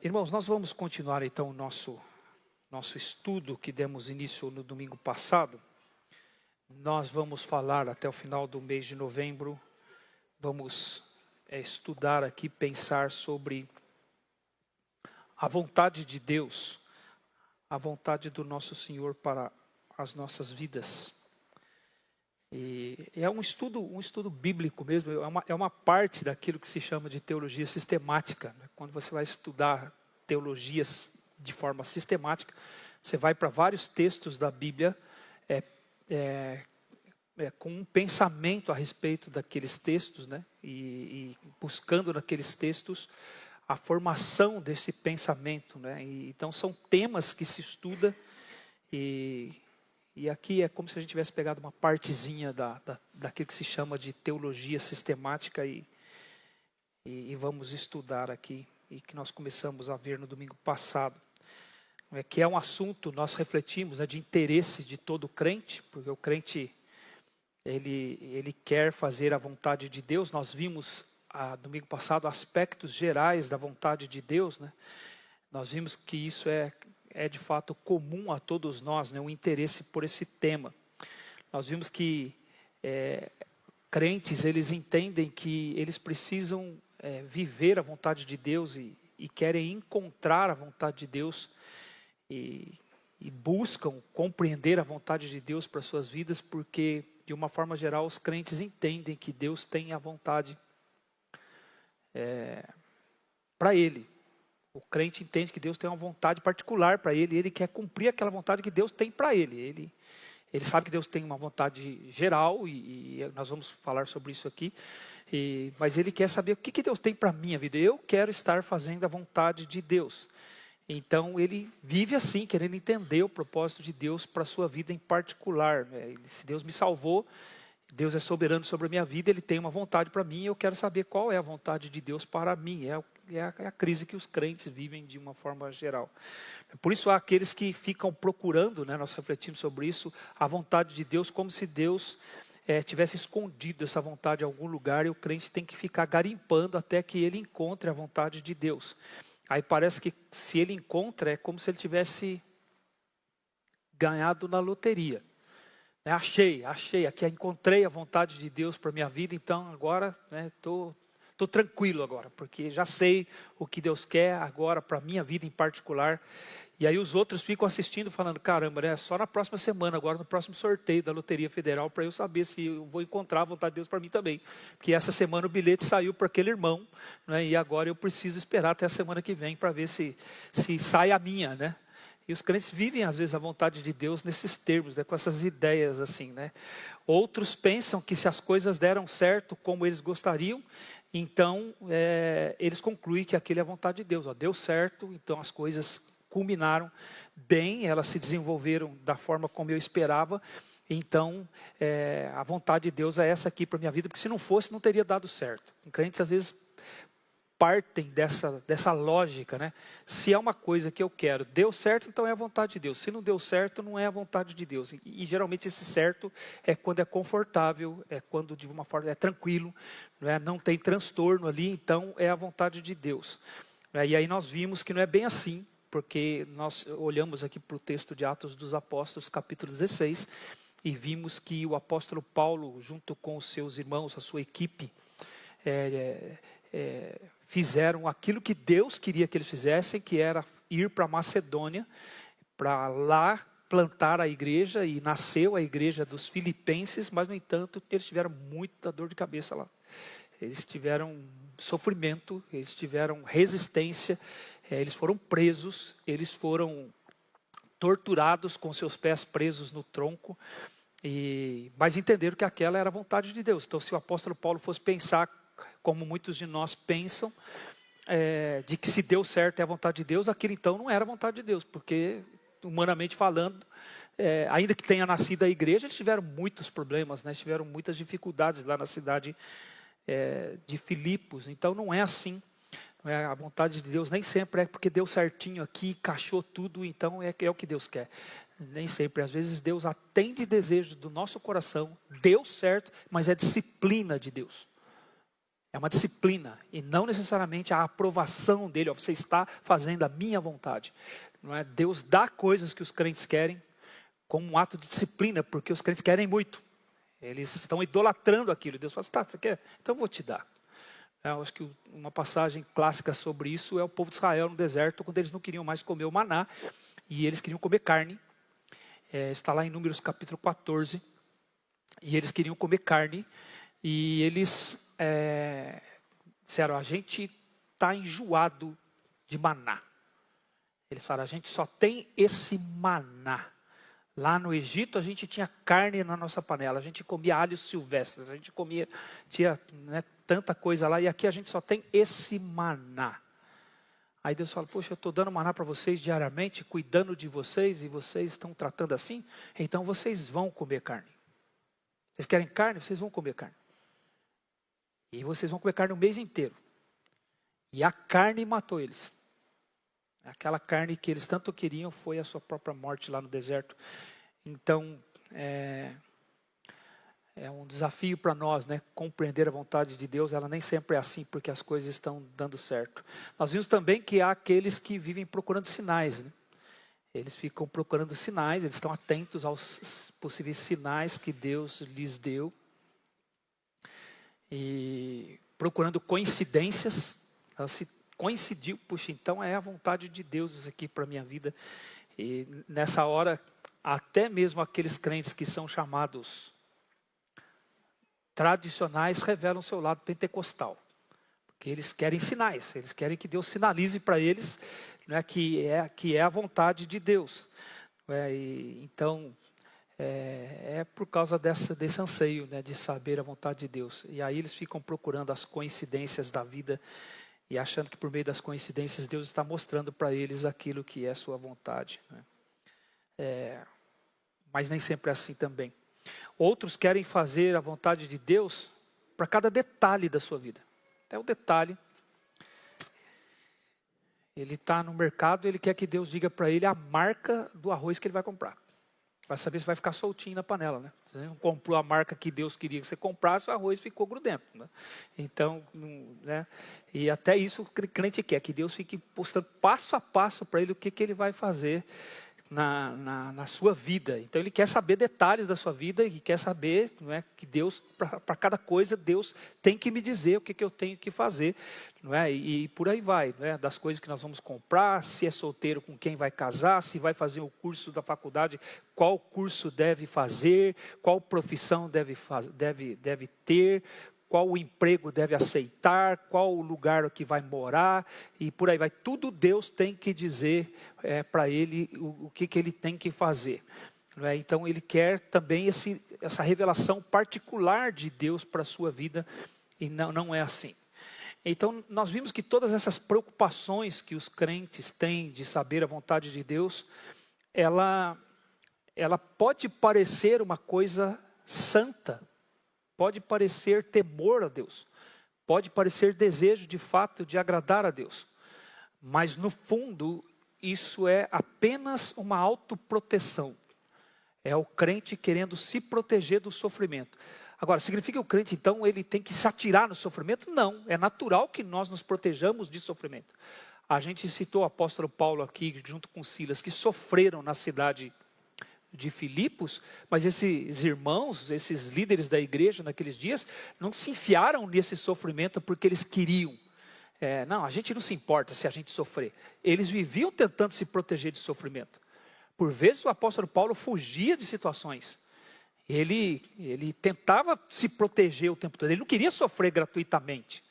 Irmãos, nós vamos continuar então o nosso estudo que demos início no domingo passado. Nós vamos falar até o final do mês de novembro, vamos estudar aqui, pensar sobre a vontade de Deus, a vontade do nosso Senhor para as nossas vidas. E é um estudo bíblico mesmo, é uma parte daquilo que se chama de teologia sistemática. Quando você vai estudar teologias de forma sistemática, você vai para vários textos da Bíblia com um pensamento a respeito daqueles textos, né? E buscando naqueles textos a formação desse pensamento, né? Então são temas que se estuda e aqui é como se a gente tivesse pegado uma partezinha daquilo que se chama de teologia sistemática e vamos estudar aqui, e que nós começamos a ver no domingo passado. Que é um assunto, nós refletimos, de interesse de todo crente, porque o crente, ele quer fazer a vontade de Deus. Nós vimos, domingo passado, aspectos gerais da vontade de Deus, né? Nós vimos que isso é de fato comum a todos nós, né? Um interesse por esse tema. Nós vimos que crentes, eles entendem que eles precisam viver a vontade de Deus e querem encontrar a vontade de Deus e buscam compreender a vontade de Deus para suas vidas, porque, de uma forma geral, os crentes entendem que Deus tem a vontade para ele. O crente entende que Deus tem uma vontade particular para ele, e ele quer cumprir aquela vontade que Deus tem para ele. Ele sabe que Deus tem uma vontade geral, e nós vamos falar sobre isso aqui, mas ele quer saber o que Deus tem para a minha vida. Eu quero estar fazendo a vontade de Deus. Então ele vive assim, querendo entender o propósito de Deus para a sua vida em particular, né? Se Deus me salvou, Deus é soberano sobre a minha vida, Ele tem uma vontade para mim, e eu quero saber qual é a vontade de Deus para mim. É a crise que os crentes vivem de uma forma geral. Por isso há aqueles que ficam procurando, né, nós refletimos sobre isso, a vontade de Deus, como se Deus tivesse escondido essa vontade em algum lugar, e o crente tem que ficar garimpando até que ele encontre a vontade de Deus. Aí parece que se ele encontra, é como se ele tivesse ganhado na loteria. Achei, aqui encontrei a vontade de Deus para a minha vida, então agora estou tranquilo agora, porque já sei o que Deus quer agora para a minha vida em particular. E aí os outros ficam assistindo falando, caramba, é só na próxima semana, agora no próximo sorteio da Loteria Federal, para eu saber se eu vou encontrar a vontade de Deus para mim também. Porque essa semana o bilhete saiu para aquele irmão, né, e agora eu preciso esperar até a semana que vem para ver se sai a minha, né? E os crentes vivem, às vezes, a vontade de Deus nesses termos, né, com essas ideias assim, né? Outros pensam que se as coisas deram certo como eles gostariam, então eles concluem que aquele é a vontade de Deus. Deu certo, então as coisas culminaram bem, elas se desenvolveram da forma como eu esperava. Então, a vontade de Deus é essa aqui para a minha vida, porque se não fosse, não teria dado certo. Crentes, às vezes, partem dessa lógica, né? Se é uma coisa que eu quero, deu certo, então é a vontade de Deus. Se não deu certo, não é a vontade de Deus. E geralmente esse certo é quando é confortável, é quando de uma forma é tranquilo, não tem transtorno ali, então é a vontade de Deus. E aí nós vimos que não é bem assim, porque nós olhamos aqui para o texto de Atos dos Apóstolos, capítulo 16, e vimos que o apóstolo Paulo, junto com os seus irmãos, a sua equipe, fizeram aquilo que Deus queria que eles fizessem, que era ir para Macedônia, para lá plantar a igreja, e nasceu a igreja dos filipenses, mas no entanto eles tiveram muita dor de cabeça lá. Eles tiveram sofrimento, eles tiveram resistência, eles foram presos, eles foram torturados com seus pés presos no tronco, mas entenderam que aquela era a vontade de Deus. Então, se o apóstolo Paulo fosse pensar como muitos de nós pensam, de que se deu certo é a vontade de Deus, aquilo então não era a vontade de Deus, porque, humanamente falando, ainda que tenha nascido a igreja, eles tiveram muitos problemas, né? Tiveram muitas dificuldades lá na cidade de Filipos. Então não é assim. A vontade de Deus nem sempre é porque deu certinho aqui, encaixou tudo, então é o que Deus quer. Nem sempre. Às vezes Deus atende desejos do nosso coração, deu certo, mas é disciplina de Deus. É uma disciplina e não necessariamente a aprovação dele. Ó, você está fazendo a minha vontade. Não é? Deus dá coisas que os crentes querem como um ato de disciplina, porque os crentes querem muito. Eles estão idolatrando aquilo. Deus fala, tá, você quer? Então eu vou te dar. Eu acho que uma passagem clássica sobre isso é o povo de Israel no deserto, quando eles não queriam mais comer o maná e eles queriam comer carne. Está lá em Números capítulo 14. E eles queriam comer carne. E eles disseram, a gente está enjoado de maná. Eles falaram, a gente só tem esse maná. Lá no Egito a gente tinha carne na nossa panela, a gente comia alhos silvestres, a gente tinha tanta coisa lá, e aqui a gente só tem esse maná. Aí Deus fala, poxa, eu estou dando maná para vocês diariamente, cuidando de vocês, e vocês estão tratando assim, então vocês vão comer carne. Vocês querem carne? Vocês vão comer carne. E vocês vão comer carne o mês inteiro. E a carne matou eles. Aquela carne que eles tanto queriam foi a sua própria morte lá no deserto. Então, é um desafio para nós, né? Compreender a vontade de Deus. Ela nem sempre é assim, porque as coisas estão dando certo. Nós vimos também que há aqueles que vivem procurando sinais, né? Eles ficam procurando sinais, eles estão atentos aos possíveis sinais que Deus lhes deu. E procurando coincidências. Se coincidiu, puxa, então é a vontade de Deus isso aqui para a minha vida. E nessa hora, até mesmo aqueles crentes que são chamados tradicionais revelam seu lado pentecostal. Porque eles querem sinais, eles querem que Deus sinalize para eles, né, que é a vontade de Deus. Então, é por causa desse anseio, né, de saber a vontade de Deus. E aí eles ficam procurando as coincidências da vida e achando que por meio das coincidências Deus está mostrando para eles aquilo que é sua vontade, né? Mas nem sempre é assim também. Outros querem fazer a vontade de Deus para cada detalhe da sua vida. Até o detalhe. Ele está no mercado, ele quer que Deus diga para ele a marca do arroz que ele vai comprar. Vai saber se vai ficar soltinho na panela, né? Você não comprou a marca que Deus queria que você comprasse, o arroz ficou grudento, né? Então, né? E até isso o crente quer, que Deus fique postando passo a passo para ele o que ele vai fazer na sua vida. Então ele quer saber detalhes da sua vida e quer saber, não é, que Deus, para cada coisa, Deus tem que me dizer o que eu tenho que fazer, não é? E por aí vai, não é? Das coisas que nós vamos comprar, se é solteiro, com quem vai casar, se vai fazer o curso da faculdade, qual curso deve fazer, qual profissão deve ter, qual o emprego deve aceitar, qual o lugar que vai morar, e por aí vai. Tudo Deus tem que dizer para ele o que ele tem que fazer. Não é? Então ele quer também essa revelação particular de Deus para a sua vida, e não é assim. Então nós vimos que todas essas preocupações que os crentes têm de saber a vontade de Deus, ela pode parecer uma coisa santa, pode parecer temor a Deus, pode parecer desejo de fato de agradar a Deus, mas no fundo isso é apenas uma autoproteção. É o crente querendo se proteger do sofrimento. Agora, significa que o crente então ele tem que se atirar no sofrimento? Não, é natural que nós nos protejamos de sofrimento. A gente citou o apóstolo Paulo aqui junto com Silas, que sofreram na cidade de Filipos, mas esses irmãos, esses líderes da igreja naqueles dias, não se enfiaram nesse sofrimento porque eles queriam. Não, a gente não se importa se a gente sofrer. Eles viviam tentando se proteger de sofrimento. Por vezes o apóstolo Paulo fugia de situações. Ele tentava se proteger o tempo todo. Ele não queria sofrer gratuitamente.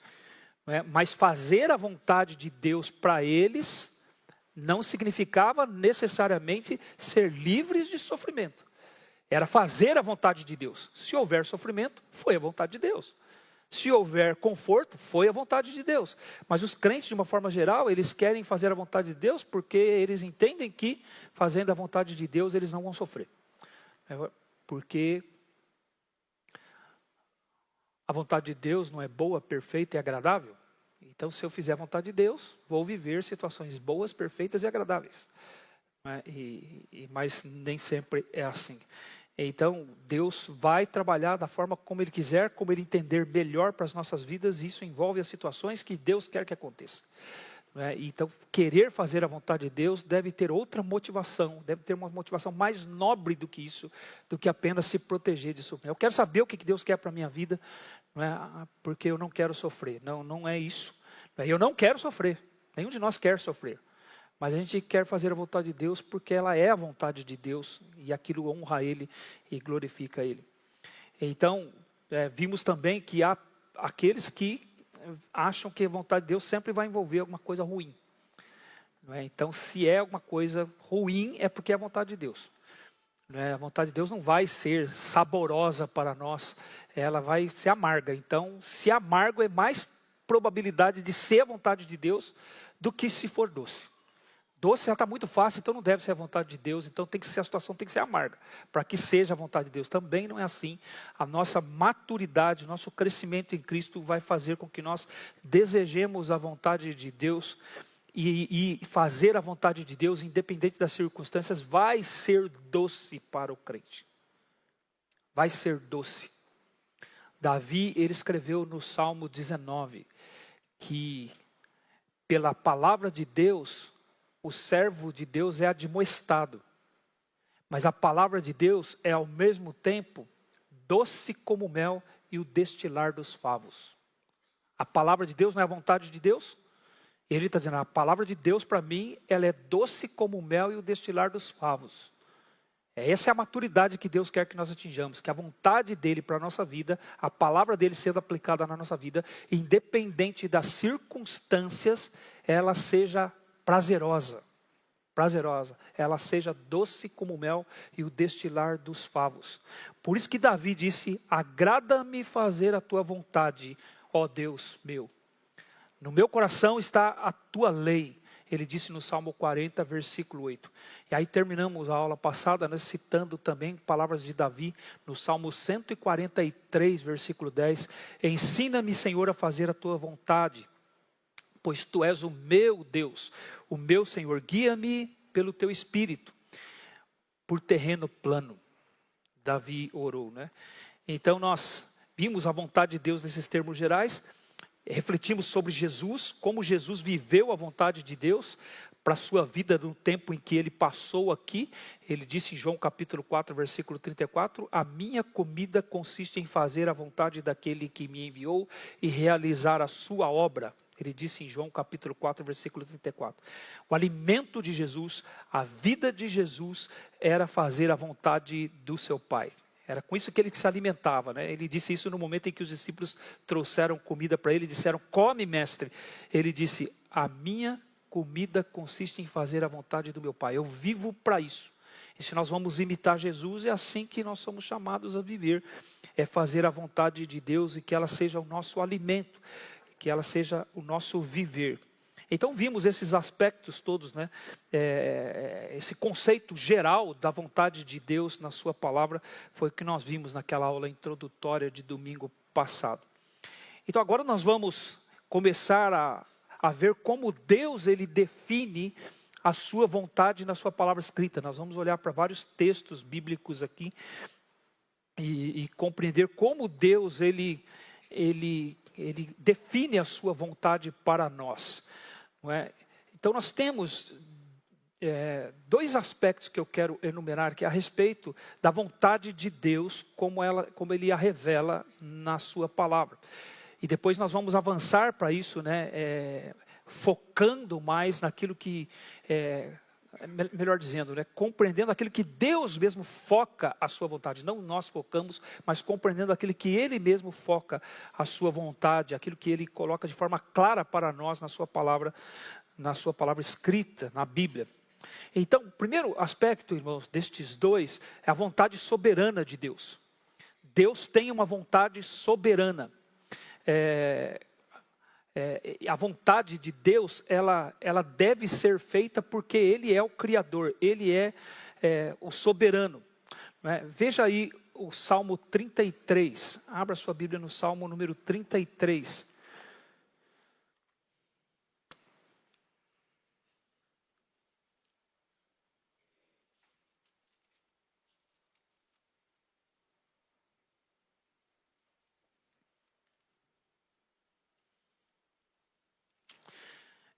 Mas fazer a vontade de Deus para eles não significava necessariamente ser livres de sofrimento. Era fazer a vontade de Deus. Se houver sofrimento, foi a vontade de Deus. Se houver conforto, foi a vontade de Deus. Mas os crentes, de uma forma geral, eles querem fazer a vontade de Deus porque eles entendem que, fazendo a vontade de Deus, eles não vão sofrer. Porque a vontade de Deus não é boa, perfeita e agradável. Então, se eu fizer a vontade de Deus, vou viver situações boas, perfeitas e agradáveis. Mas nem sempre é assim. Então, Deus vai trabalhar da forma como Ele quiser, como Ele entender melhor para as nossas vidas, e isso envolve as situações que Deus quer que aconteça. Então, querer fazer a vontade de Deus deve ter outra motivação, deve ter uma motivação mais nobre do que isso, do que apenas se proteger disso. Eu quero saber o que Deus quer para a minha vida, porque eu não quero sofrer. Não, não é isso. Eu não quero sofrer, nenhum de nós quer sofrer. Mas a gente quer fazer a vontade de Deus porque ela é a vontade de Deus e aquilo honra Ele e glorifica Ele. Então, vimos também que há aqueles que acham que a vontade de Deus sempre vai envolver alguma coisa ruim. Então, se é alguma coisa ruim, é porque é a vontade de Deus. A vontade de Deus não vai ser saborosa para nós, ela vai ser amarga. Então, se amargo, é mais probabilidade de ser a vontade de Deus do que se for doce. Doce já está muito fácil, então não deve ser a vontade de Deus, então a situação tem que ser amarga, para que seja a vontade de Deus. Também não é assim. A nossa maturidade, o nosso crescimento em Cristo vai fazer com que nós desejemos a vontade de Deus, e fazer a vontade de Deus, independente das circunstâncias, vai ser doce para o crente. Vai ser doce. Davi, ele escreveu no Salmo 19, que pela palavra de Deus, o servo de Deus é admoestado, mas a palavra de Deus é ao mesmo tempo doce como mel e o destilar dos favos. A palavra de Deus não é a vontade de Deus? Ele está dizendo, a palavra de Deus para mim, ela é doce como o mel e o destilar dos favos. Essa é a maturidade que Deus quer que nós atinjamos, que a vontade dele para a nossa vida, a palavra dele sendo aplicada na nossa vida, independente das circunstâncias, ela seja prazerosa, ela seja doce como o mel e o destilar dos favos. Por isso que Davi disse, agrada-me fazer a tua vontade, ó Deus meu. No meu coração está a tua lei, ele disse no Salmo 40, versículo 8. E aí terminamos a aula passada, citando também palavras de Davi, no Salmo 143, versículo 10. Ensina-me, Senhor, a fazer a tua vontade, pois tu és o meu Deus, o meu Senhor. Guia-me pelo teu Espírito, por terreno plano. Davi orou, Então nós vimos a vontade de Deus nesses termos gerais, refletimos sobre Jesus, como Jesus viveu a vontade de Deus para a sua vida no tempo em que ele passou aqui. Ele disse em João capítulo 4, versículo 34, a minha comida consiste em fazer a vontade daquele que me enviou e realizar a sua obra. Ele disse em João capítulo 4, versículo 34. O alimento de Jesus, a vida de Jesus era fazer a vontade do seu Pai. Era com isso que ele se alimentava, Ele disse isso no momento em que os discípulos trouxeram comida para ele, disseram, come mestre. Ele disse, a minha comida consiste em fazer a vontade do meu Pai. Eu vivo para isso. E se nós vamos imitar Jesus, é assim que nós somos chamados a viver. É fazer a vontade de Deus e que ela seja o nosso alimento, que ela seja o nosso viver. Então vimos esses aspectos todos, esse conceito geral da vontade de Deus na sua palavra, foi o que nós vimos naquela aula introdutória de domingo passado. Então agora nós vamos começar a ver como Deus ele define a sua vontade na sua palavra escrita. Nós vamos olhar para vários textos bíblicos aqui e compreender como Deus ele define a sua vontade para nós. Então nós temos dois aspectos que eu quero enumerar aqui a respeito da vontade de Deus, como ele a revela na sua palavra. E depois nós vamos avançar para isso, focando mais naquilo que, melhor dizendo, compreendendo aquilo que Deus mesmo foca a sua vontade. Não nós focamos, mas compreendendo aquilo que Ele mesmo foca a sua vontade, aquilo que Ele coloca de forma clara para nós na sua palavra escrita, na Bíblia. Então, o primeiro aspecto, irmãos, destes dois, é a vontade soberana de Deus. Deus tem uma vontade soberana. A vontade de Deus, ela deve ser feita porque Ele é o Criador, Ele é o soberano. Veja aí o Salmo 33, abra sua Bíblia no Salmo número 33.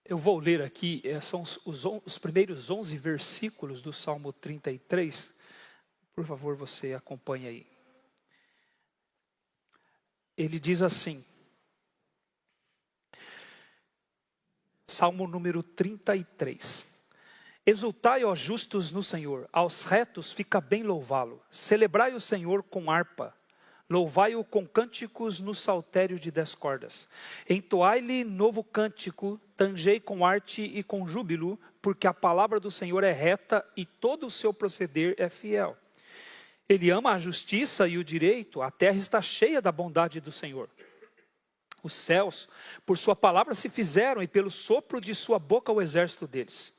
Eu vou ler aqui, são os primeiros 11 versículos do Salmo 33. Por favor, você acompanhe aí. Ele diz assim, Salmo número 33. Exultai, ó justos, no Senhor, aos retos fica bem louvá-lo. Celebrai o Senhor com harpa, louvai-o com cânticos no saltério de 10 cordas. Entoai-lhe novo cântico, tangei com arte e com júbilo, porque a palavra do Senhor é reta e todo o seu proceder é fiel. Ele ama a justiça e o direito, a terra está cheia da bondade do Senhor. Os céus, por sua palavra se fizeram, e pelo sopro de sua boca o exército deles.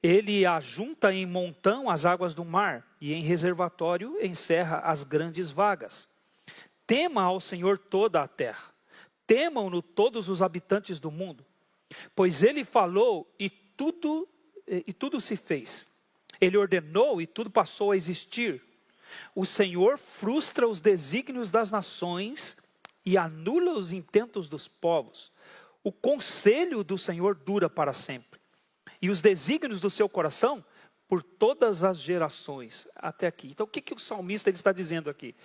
Ele ajunta em montão as águas do mar, e em reservatório encerra as grandes vagas. Tema ao Senhor toda a terra, temam-no todos os habitantes do mundo. Pois ele falou e tudo se fez. Ele ordenou e tudo passou a existir. O Senhor frustra os desígnios das nações e anula os intentos dos povos. O conselho do Senhor dura para sempre, e os desígnios do seu coração por todas as gerações. Até aqui. Então o que o salmista ele está dizendo aqui?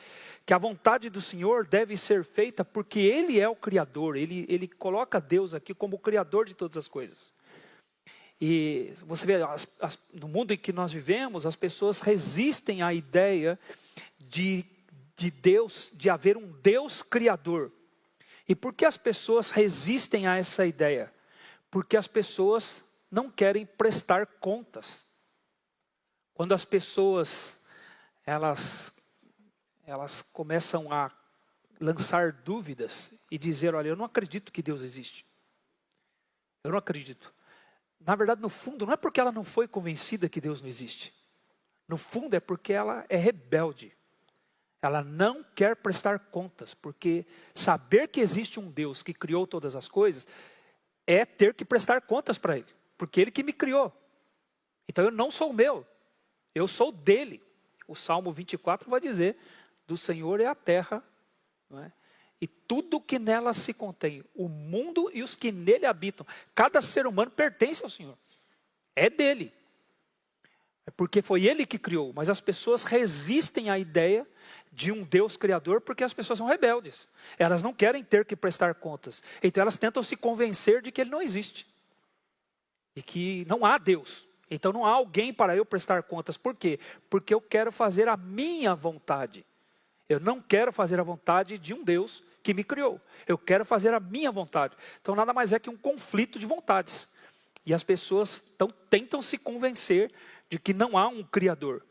Que a vontade do Senhor deve ser feita porque Ele é o Criador. Ele coloca Deus aqui como o Criador de todas as coisas. E você vê, no mundo em que nós vivemos, as pessoas resistem à ideia de Deus, de haver um Deus Criador. E por que as pessoas resistem a essa ideia? Porque as pessoas não querem prestar contas. Quando as pessoas, elas começam a lançar dúvidas e dizer, olha, eu não acredito que Deus existe. Eu não acredito. Na verdade, no fundo, não é porque ela não foi convencida que Deus não existe. No fundo, é porque ela é rebelde. Ela não quer prestar contas, porque saber que existe um Deus que criou todas as coisas é ter que prestar contas para Ele, porque Ele que me criou. Então eu não sou meu, eu sou dele. O Salmo 24 vai dizer, do Senhor é a terra, não é? E tudo que nela se contém, o mundo e os que nele habitam. Cada ser humano pertence ao Senhor, é dele. É porque foi Ele que criou, mas as pessoas resistem à ideia de um Deus criador porque as pessoas são rebeldes. Elas não querem ter que prestar contas. Então elas tentam se convencer de que Ele não existe. De que não há Deus. Então não há alguém para eu prestar contas. Por quê? Porque eu quero fazer a minha vontade. Eu não quero fazer a vontade de um Deus que me criou. Eu quero fazer a minha vontade. Então nada mais é que um conflito de vontades. E as pessoas tentam se convencer de que não há um Criador,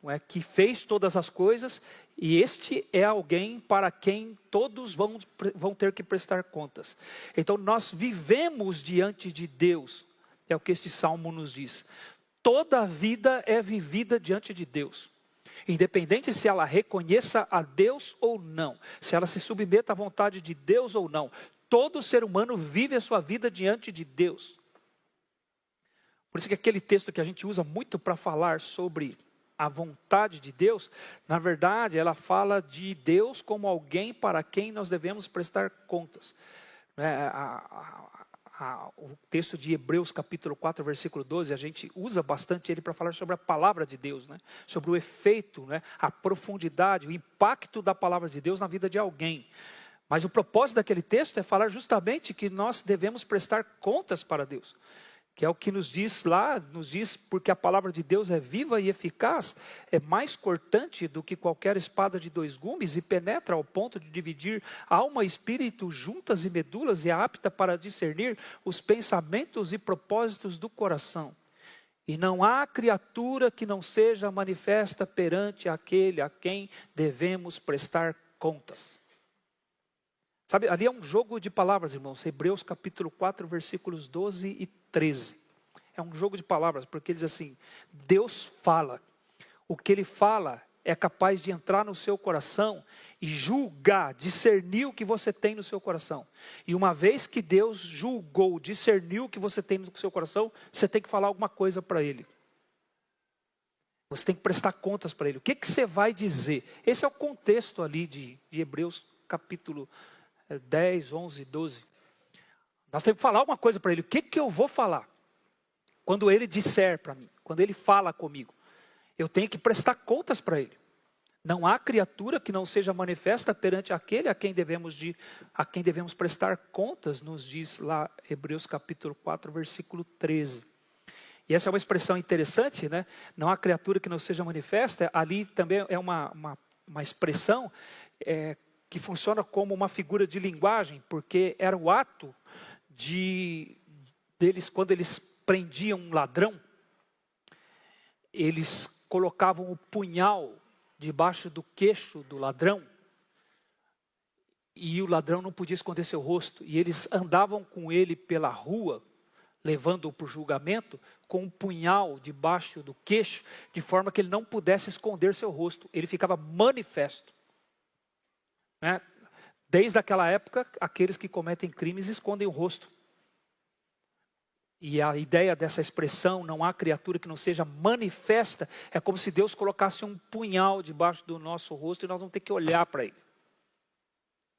não é, que fez todas as coisas, e este é alguém para quem todos vão ter que prestar contas. Então nós vivemos diante de Deus, é o que este salmo nos diz. Toda a vida é vivida diante de Deus, independente se ela reconheça a Deus ou não, se ela se submeta à vontade de Deus ou não. Todo ser humano vive a sua vida diante de Deus. Por isso que aquele texto que a gente usa muito para falar sobre a vontade de Deus, na verdade ela fala de Deus como alguém para quem nós devemos prestar contas. O texto de Hebreus capítulo 4, versículo 12, a gente usa bastante ele para falar sobre a palavra de Deus, né? Sobre o efeito, né? A profundidade, o impacto da palavra de Deus na vida de alguém. Mas o propósito daquele texto é falar justamente que nós devemos prestar contas para Deus. Que é o que nos diz lá, nos diz porque a palavra de Deus é viva e eficaz, é mais cortante do que qualquer espada de 2 gumes e penetra ao ponto de dividir alma e espírito, juntas e medulas, e é apta para discernir os pensamentos e propósitos do coração. E não há criatura que não seja manifesta perante aquele a quem devemos prestar contas. Sabe, ali é um jogo de palavras, irmãos. Hebreus capítulo 4, versículos 12 e 13. É um jogo de palavras, porque ele diz assim, Deus fala. O que Ele fala é capaz de entrar no seu coração e julgar, discernir o que você tem no seu coração. E uma vez que Deus julgou, discerniu o que você tem no seu coração, você tem que falar alguma coisa para Ele. Você tem que prestar contas para Ele. O que você vai dizer? Esse é o contexto ali de Hebreus capítulo 10, 11, 12. Nós temos que falar alguma coisa para ele. O que eu vou falar? Quando ele disser para mim, quando ele fala comigo, eu tenho que prestar contas para ele. Não há criatura que não seja manifesta perante aquele a quem devemos prestar contas, nos diz lá Hebreus capítulo 4, versículo 13. E essa é uma expressão interessante, né? Não há criatura que não seja manifesta. Ali também é uma expressão que funciona como uma figura de linguagem, porque era o ato deles, quando eles prendiam um ladrão, eles colocavam o punhal debaixo do queixo do ladrão, e o ladrão não podia esconder seu rosto, e eles andavam com ele pela rua, levando-o para o julgamento, com um punhal debaixo do queixo, de forma que ele não pudesse esconder seu rosto, ele ficava manifesto. Né? Desde aquela época, aqueles que cometem crimes escondem o rosto. E a ideia dessa expressão, não há criatura que não seja manifesta, é como se Deus colocasse um punhal debaixo do nosso rosto e nós vamos ter que olhar para ele.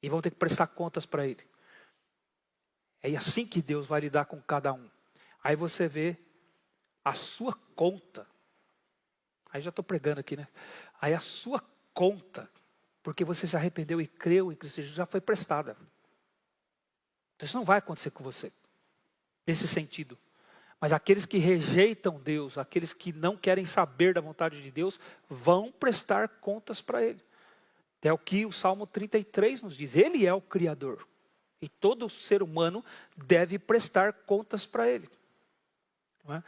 E vamos ter que prestar contas para ele. É assim que Deus vai lidar com cada um. Aí você vê a sua conta. Aí já estou pregando aqui, né? Aí a sua conta, porque você se arrependeu e creu em Cristo Jesus, já foi prestada. Então isso não vai acontecer com você. Nesse sentido. Mas aqueles que rejeitam Deus, aqueles que não querem saber da vontade de Deus, vão prestar contas para Ele. É o que o Salmo 33 nos diz. Ele é o Criador. E todo ser humano deve prestar contas para Ele. Não é?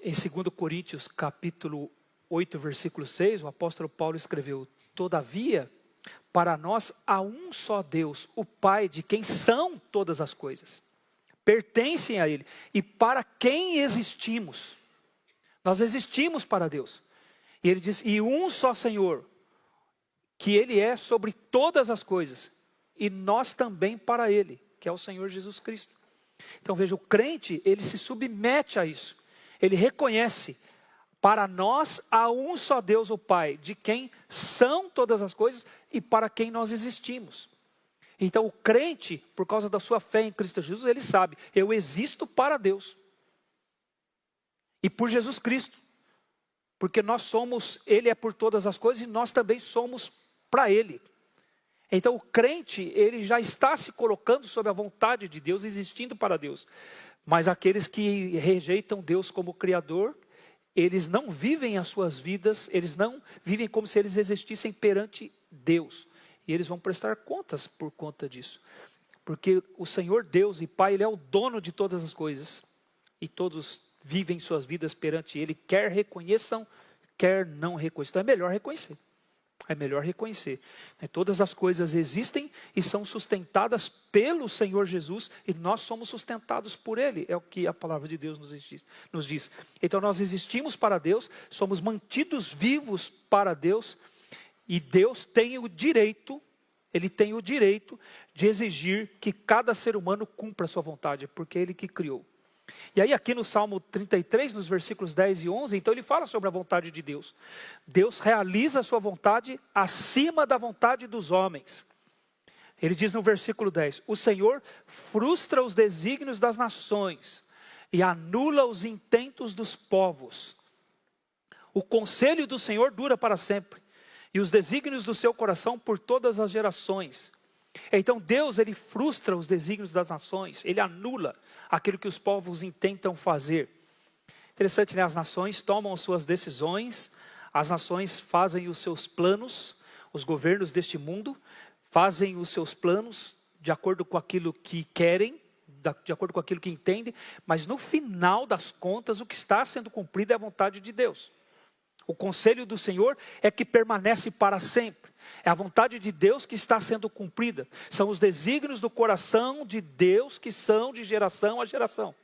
Em 2 Coríntios capítulo 8, versículo 6, o apóstolo Paulo escreveu: todavia, para nós há um só Deus, o Pai, de quem são todas as coisas, pertencem a Ele, e para quem existimos. Nós existimos para Deus. E ele diz, e um só Senhor, que Ele é sobre todas as coisas, e nós também para Ele, que é o Senhor Jesus Cristo. Então veja, o crente, ele se submete a isso. Ele reconhece, para nós há um só Deus, o Pai, de quem são todas as coisas e para quem nós existimos. Então o crente, por causa da sua fé em Cristo Jesus, ele sabe, eu existo para Deus. E por Jesus Cristo. Porque nós somos, Ele é por todas as coisas e nós também somos para Ele. Então o crente, ele já está se colocando sob a vontade de Deus, existindo para Deus. Mas aqueles que rejeitam Deus como Criador, eles não vivem as suas vidas, eles não vivem como se eles existissem perante Deus. E eles vão prestar contas por conta disso. Porque o Senhor Deus e Pai, Ele é o dono de todas as coisas. E todos vivem suas vidas perante Ele, quer reconheçam, quer não reconheçam. Então é melhor reconhecer. É melhor reconhecer. Todas as coisas existem e são sustentadas pelo Senhor Jesus e nós somos sustentados por Ele. É o que a palavra de Deus nos diz. Então nós existimos para Deus, somos mantidos vivos para Deus e Deus tem o direito, Ele tem o direito de exigir que cada ser humano cumpra a sua vontade, porque é Ele que criou. E aí aqui no Salmo 33, nos versículos 10 e 11, então ele fala sobre a vontade de Deus. Deus realiza a sua vontade acima da vontade dos homens. Ele diz no versículo 10, o Senhor frustra os desígnios das nações e anula os intentos dos povos. O conselho do Senhor dura para sempre e os desígnios do seu coração por todas as gerações. Então Deus, Ele frustra os desígnios das nações, Ele anula aquilo que os povos intentam fazer. Interessante, né? As nações tomam suas decisões, as nações fazem os seus planos, os governos deste mundo fazem os seus planos de acordo com aquilo que querem, de acordo com aquilo que entendem, mas no final das contas o que está sendo cumprido é a vontade de Deus. O conselho do Senhor é que permanece para sempre. É a vontade de Deus que está sendo cumprida. São os desígnios do coração de Deus que são de geração a geração.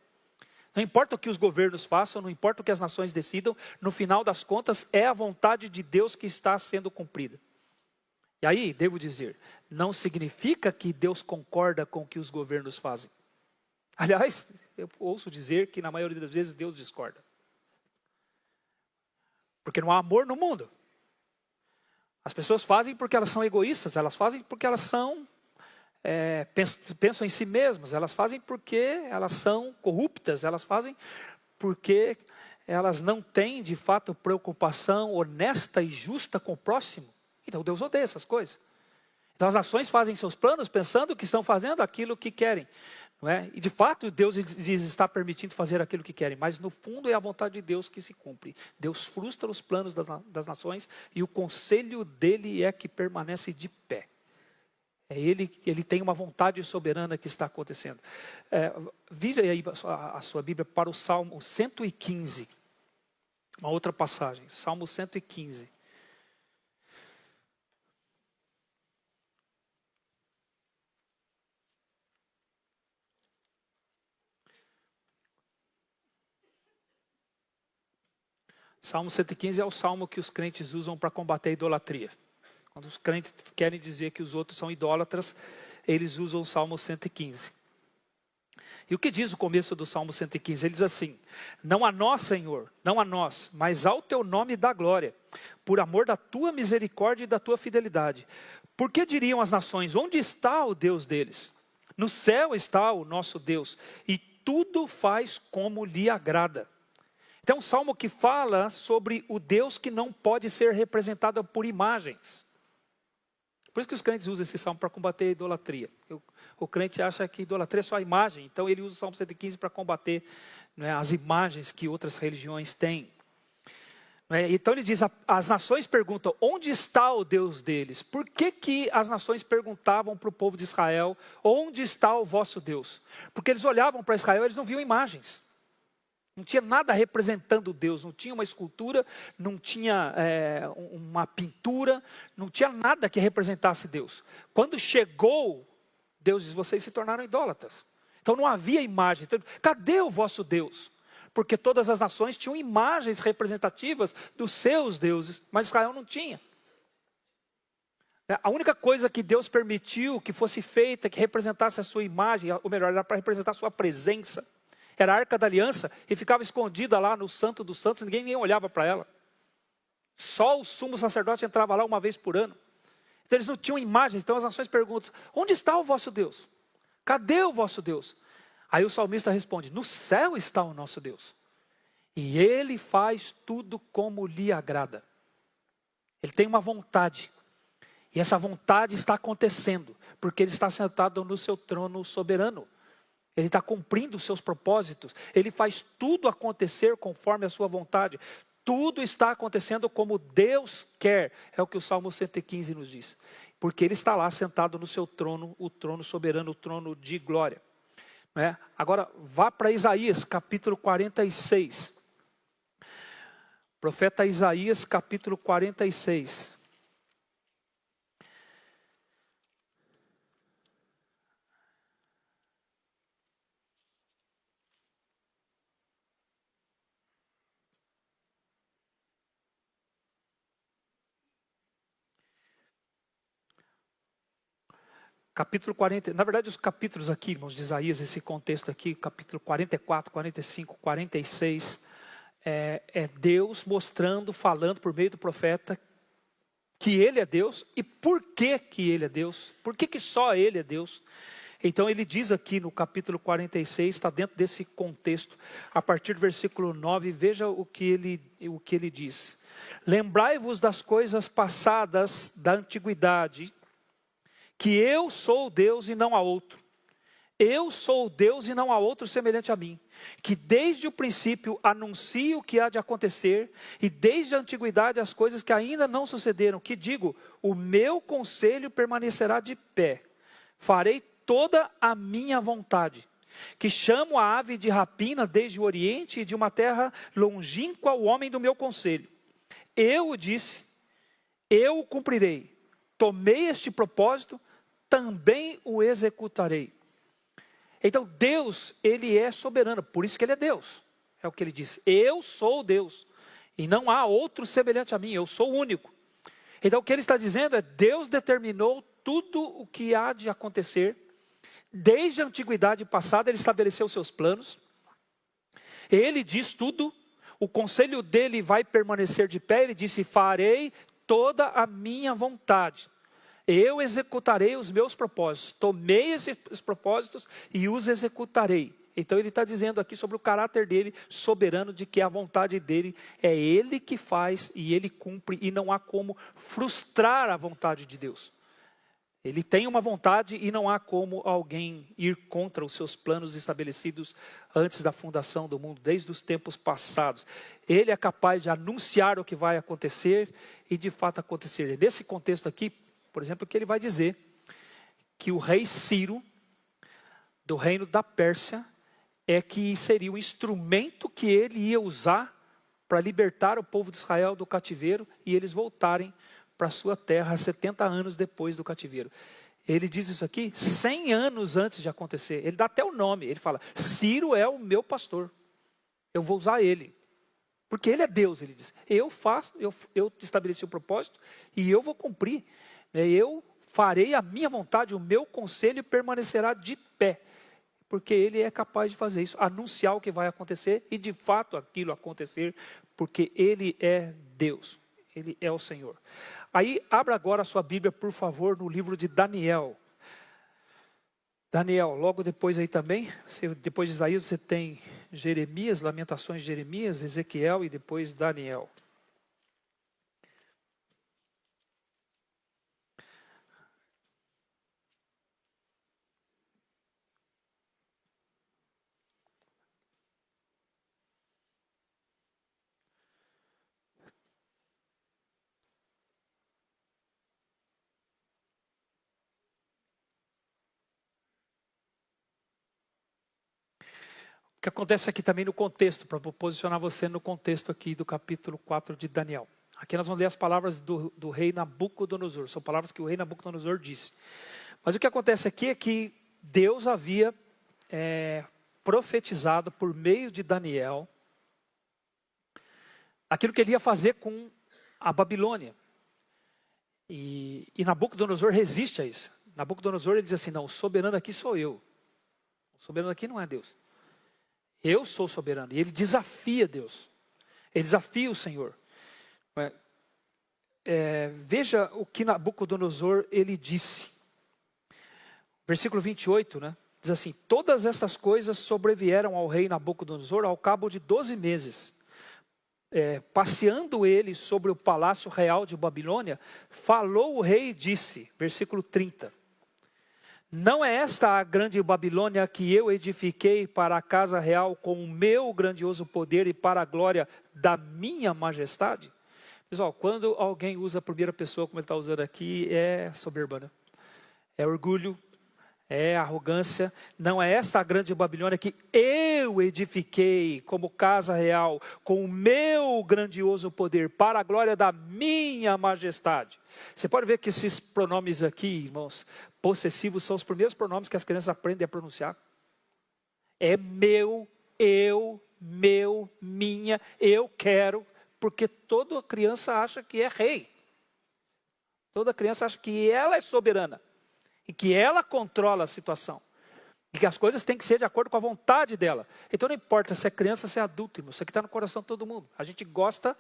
Não importa o que os governos façam, não importa o que as nações decidam, no final das contas é a vontade de Deus que está sendo cumprida. E aí, devo dizer, não significa que Deus concorda com o que os governos fazem. Aliás, eu ouço dizer que na maioria das vezes Deus discorda. Porque não há amor no mundo. As pessoas fazem porque elas são egoístas, elas fazem porque elas são pensam em si mesmas, elas fazem porque elas são corruptas, elas fazem porque elas não têm de fato preocupação honesta e justa com o próximo. Então Deus odeia essas coisas. Então as nações fazem seus planos pensando que estão fazendo aquilo que querem. Não é? E de fato Deus diz está permitindo fazer aquilo que querem, mas no fundo é a vontade de Deus que se cumpre. Deus frustra os planos das nações e o conselho dele é que permanece de pé. Ele tem uma vontade soberana que está acontecendo. Vire aí a sua Bíblia para o Salmo 115. Uma outra passagem. Salmo 115. Salmo 115 é o salmo que os crentes usam para combater a idolatria. Quando os crentes querem dizer que os outros são idólatras, eles usam o Salmo 115. E o que diz o começo do Salmo 115? Ele diz assim: não a nós, Senhor, não a nós, mas ao teu nome dá glória, por amor da tua misericórdia e da tua fidelidade. Por que diriam as nações, onde está o Deus deles? No céu está o nosso Deus, e tudo faz como lhe agrada. Então é um salmo que fala sobre o Deus que não pode ser representado por imagens. Por isso que os crentes usam esse salmo para combater a idolatria. O crente acha que idolatria é só a imagem, então ele usa o Salmo 115 para combater, não é, as imagens que outras religiões têm. Não é? Então ele diz, as nações perguntam, onde está o Deus deles? Por que as nações perguntavam para o povo de Israel, onde está o vosso Deus? Porque eles olhavam para Israel e eles não viam imagens. Não tinha nada representando Deus, não tinha uma escultura, não tinha uma pintura, não tinha nada que representasse Deus. Quando chegou, Deus diz, vocês se tornaram idólatras. Então não havia imagem. Então, cadê o vosso Deus? Porque todas as nações tinham imagens representativas dos seus deuses, mas Israel não tinha. A única coisa que Deus permitiu que fosse feita, que representasse a sua imagem, ou melhor, era para representar a sua presença, era a Arca da Aliança e ficava escondida lá no Santo dos Santos, ninguém nem olhava para ela. Só o sumo sacerdote entrava lá uma vez por ano. Então eles não tinham imagens, então as nações perguntam, onde está o vosso Deus? Cadê o vosso Deus? Aí o salmista responde, no céu está o nosso Deus. E Ele faz tudo como lhe agrada. Ele tem uma vontade. E essa vontade está acontecendo, porque Ele está sentado no seu trono soberano. Ele está cumprindo os seus propósitos. Ele faz tudo acontecer conforme a sua vontade. Tudo está acontecendo como Deus quer. É o que o Salmo 115 nos diz. Porque Ele está lá sentado no seu trono, o trono soberano, o trono de glória. Não é? Agora, vá para Isaías, capítulo 46. Profeta Isaías, capítulo 46. Capítulo 40, na verdade os capítulos aqui, irmãos, de Isaías, esse contexto aqui, capítulo 44, 45, 46, é Deus mostrando, falando por meio do profeta que Ele é Deus e por que Ele é Deus, por que só Ele é Deus. Então ele diz aqui no capítulo 46, está dentro desse contexto, a partir do versículo 9, veja o que ele diz. Lembrai-vos das coisas passadas da antiguidade, que eu sou Deus e não há outro. Eu sou Deus e não há outro semelhante a mim. Que desde o princípio anuncio o que há de acontecer. E desde a antiguidade as coisas que ainda não sucederam. Que digo, o meu conselho permanecerá de pé. Farei toda a minha vontade. Que chamo a ave de rapina desde o oriente e de uma terra longínqua o homem do meu conselho. Eu o disse, eu o cumprirei. Tomei este propósito, também o executarei. Então Deus, Ele é soberano, por isso que Ele é Deus. É o que Ele diz, eu sou Deus, e não há outro semelhante a mim, eu sou o único. Então o que Ele está dizendo é, Deus determinou tudo o que há de acontecer, desde a antiguidade passada Ele estabeleceu seus planos, Ele diz tudo, o conselho dEle vai permanecer de pé, Ele disse, farei toda a minha vontade. Eu executarei os meus propósitos. Tomei esses propósitos e os executarei. Então ele está dizendo aqui sobre o caráter dele, soberano, de que a vontade dele é ele que faz e ele cumpre, e não há como frustrar a vontade de Deus. Ele tem uma vontade e não há como alguém ir contra os seus planos estabelecidos antes da fundação do mundo, desde os tempos passados. Ele é capaz de anunciar o que vai acontecer e de fato acontecer. E nesse contexto aqui, por exemplo, que ele vai dizer que o rei Ciro, do reino da Pérsia, é que seria o instrumento que ele ia usar para libertar o povo de Israel do cativeiro e eles voltarem para a sua terra 70 anos depois do cativeiro. Ele diz isso aqui 100 anos antes de acontecer. Ele dá até o nome, ele fala, Ciro é o meu pastor, eu vou usar ele. Porque ele é Deus, ele diz. Eu estabeleci o propósito e eu vou cumprir. Eu farei a minha vontade, o meu conselho permanecerá de pé. Porque ele é capaz de fazer isso, anunciar o que vai acontecer e de fato aquilo acontecer, porque ele é Deus, ele é o Senhor. Aí, abra agora a sua Bíblia, por favor, no livro de Daniel. Daniel, logo depois aí também, depois de Isaías você tem Jeremias, Lamentações de Jeremias, Ezequiel e depois Daniel. O que acontece aqui também no contexto, para posicionar você no contexto aqui do capítulo 4 de Daniel. Aqui nós vamos ler as palavras do rei Nabucodonosor, são palavras que o rei Nabucodonosor disse. Mas o que acontece aqui é que Deus havia profetizado por meio de Daniel aquilo que ele ia fazer com a Babilônia. E Nabucodonosor resiste a isso. Nabucodonosor ele diz assim, não, o soberano aqui sou eu. O soberano aqui não é Deus. Eu sou soberano. E ele desafia Deus. Ele desafia o Senhor. Veja o que Nabucodonosor ele disse. Versículo 28, né? Diz assim, todas estas coisas sobrevieram ao rei Nabucodonosor ao cabo de 12 meses. Passeando ele sobre o palácio real de Babilônia, falou o rei e disse, versículo 30. Não é esta a grande Babilônia que eu edifiquei para a casa real com o meu grandioso poder e para a glória da minha majestade? Pessoal, quando alguém usa a primeira pessoa, como ele está usando aqui, é soberba, né? É orgulho, é arrogância. Não é esta a grande Babilônia que eu edifiquei como casa real com o meu grandioso poder para a glória da minha majestade. Você pode ver que esses pronomes aqui, irmãos, possessivos são os primeiros pronomes que as crianças aprendem a pronunciar. É meu, eu, meu, minha, eu quero, porque toda criança acha que é rei. Toda criança acha que ela é soberana e que ela controla a situação. E que as coisas têm que ser de acordo com a vontade dela. Então não importa se é criança, se é adulto, irmão, isso aqui está no coração de todo mundo. A gente gosta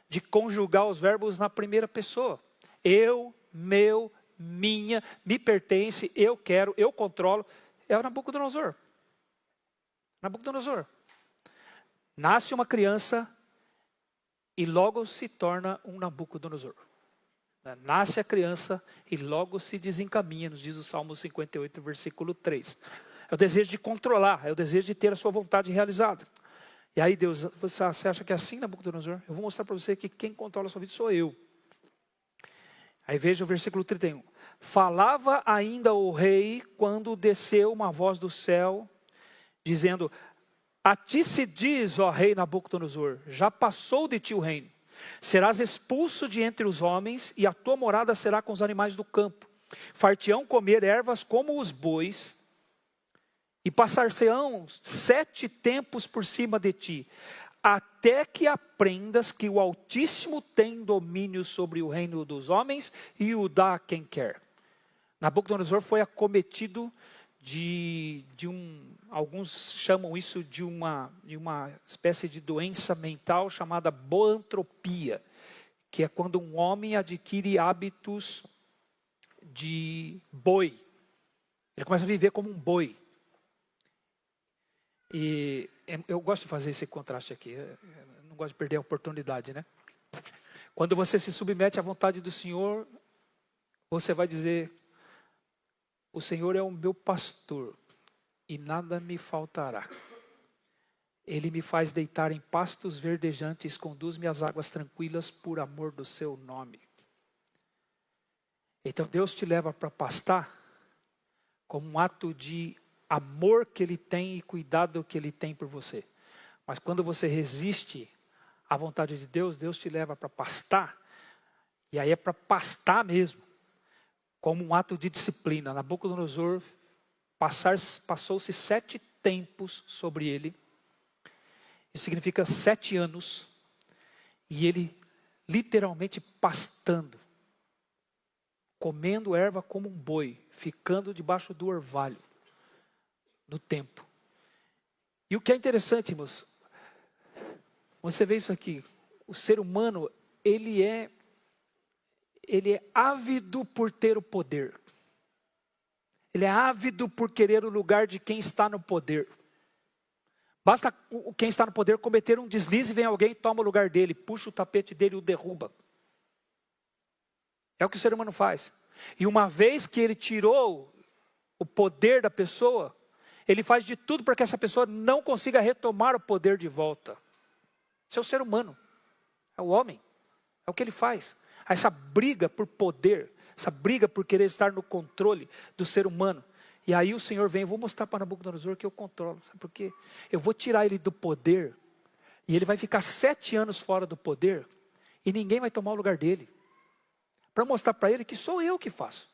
de conjugar os verbos na primeira pessoa. Eu, meu, minha, me pertence, eu quero, eu controlo. É o Nabucodonosor. Nabucodonosor. Nasce uma criança e logo se torna um Nabucodonosor. Nasce a criança e logo se desencaminha, nos diz o Salmo 58, versículo 3. É o desejo de controlar, é o desejo de ter a sua vontade realizada. E aí Deus, você acha que é assim, Nabucodonosor? Eu vou mostrar para você que quem controla a sua vida sou eu. Aí veja o versículo 31. Falava ainda o rei quando desceu uma voz do céu, dizendo, a ti se diz, ó rei Nabucodonosor, já passou de ti o reino. Serás expulso de entre os homens e a tua morada será com os animais do campo. Far-te-ão comer ervas como os bois e passar-se-ão 7 tempos por cima de ti, até que aprendas que o Altíssimo tem domínio sobre o reino dos homens e o dá a quem quer. Nabucodonosor foi acometido alguns chamam isso de uma espécie de doença mental chamada boantropia, que é quando um homem adquire hábitos de boi. Ele começa a viver como um boi. E eu gosto de fazer esse contraste aqui. Eu não gosto de perder a oportunidade, né? Quando você se submete à vontade do Senhor, você vai dizer: o Senhor é o meu pastor e nada me faltará. Ele me faz deitar em pastos verdejantes, conduz-me às águas tranquilas por amor do seu nome. Então Deus te leva para pastar como um ato de amor que Ele tem e cuidado que Ele tem por você. Mas quando você resiste à vontade de Deus, Deus te leva para pastar, e aí é para pastar mesmo, como um ato de disciplina. Nabucodonosor passou-se 7 tempos sobre ele. Isso significa 7 anos. E ele literalmente pastando. Comendo erva como um boi. Ficando debaixo do orvalho. No tempo. E o que é interessante, irmãos. Você vê isso aqui. O ser humano, ele é ávido por ter o poder. Ele é ávido por querer o lugar de quem está no poder. Basta quem está no poder cometer um deslize, vem alguém, toma o lugar dele, puxa o tapete dele e o derruba. É o que o ser humano faz. E uma vez que ele tirou o poder da pessoa, ele faz de tudo para que essa pessoa não consiga retomar o poder de volta. Isso é o ser humano. É o homem. É o que ele faz. Essa briga por poder, essa briga por querer estar no controle do ser humano. E aí o Senhor vem: eu vou mostrar para Nabucodonosor que eu controlo. Sabe por quê? Eu vou tirar ele do poder, e ele vai ficar 7 anos fora do poder, e ninguém vai tomar o lugar dele. Para mostrar para ele que sou eu que faço.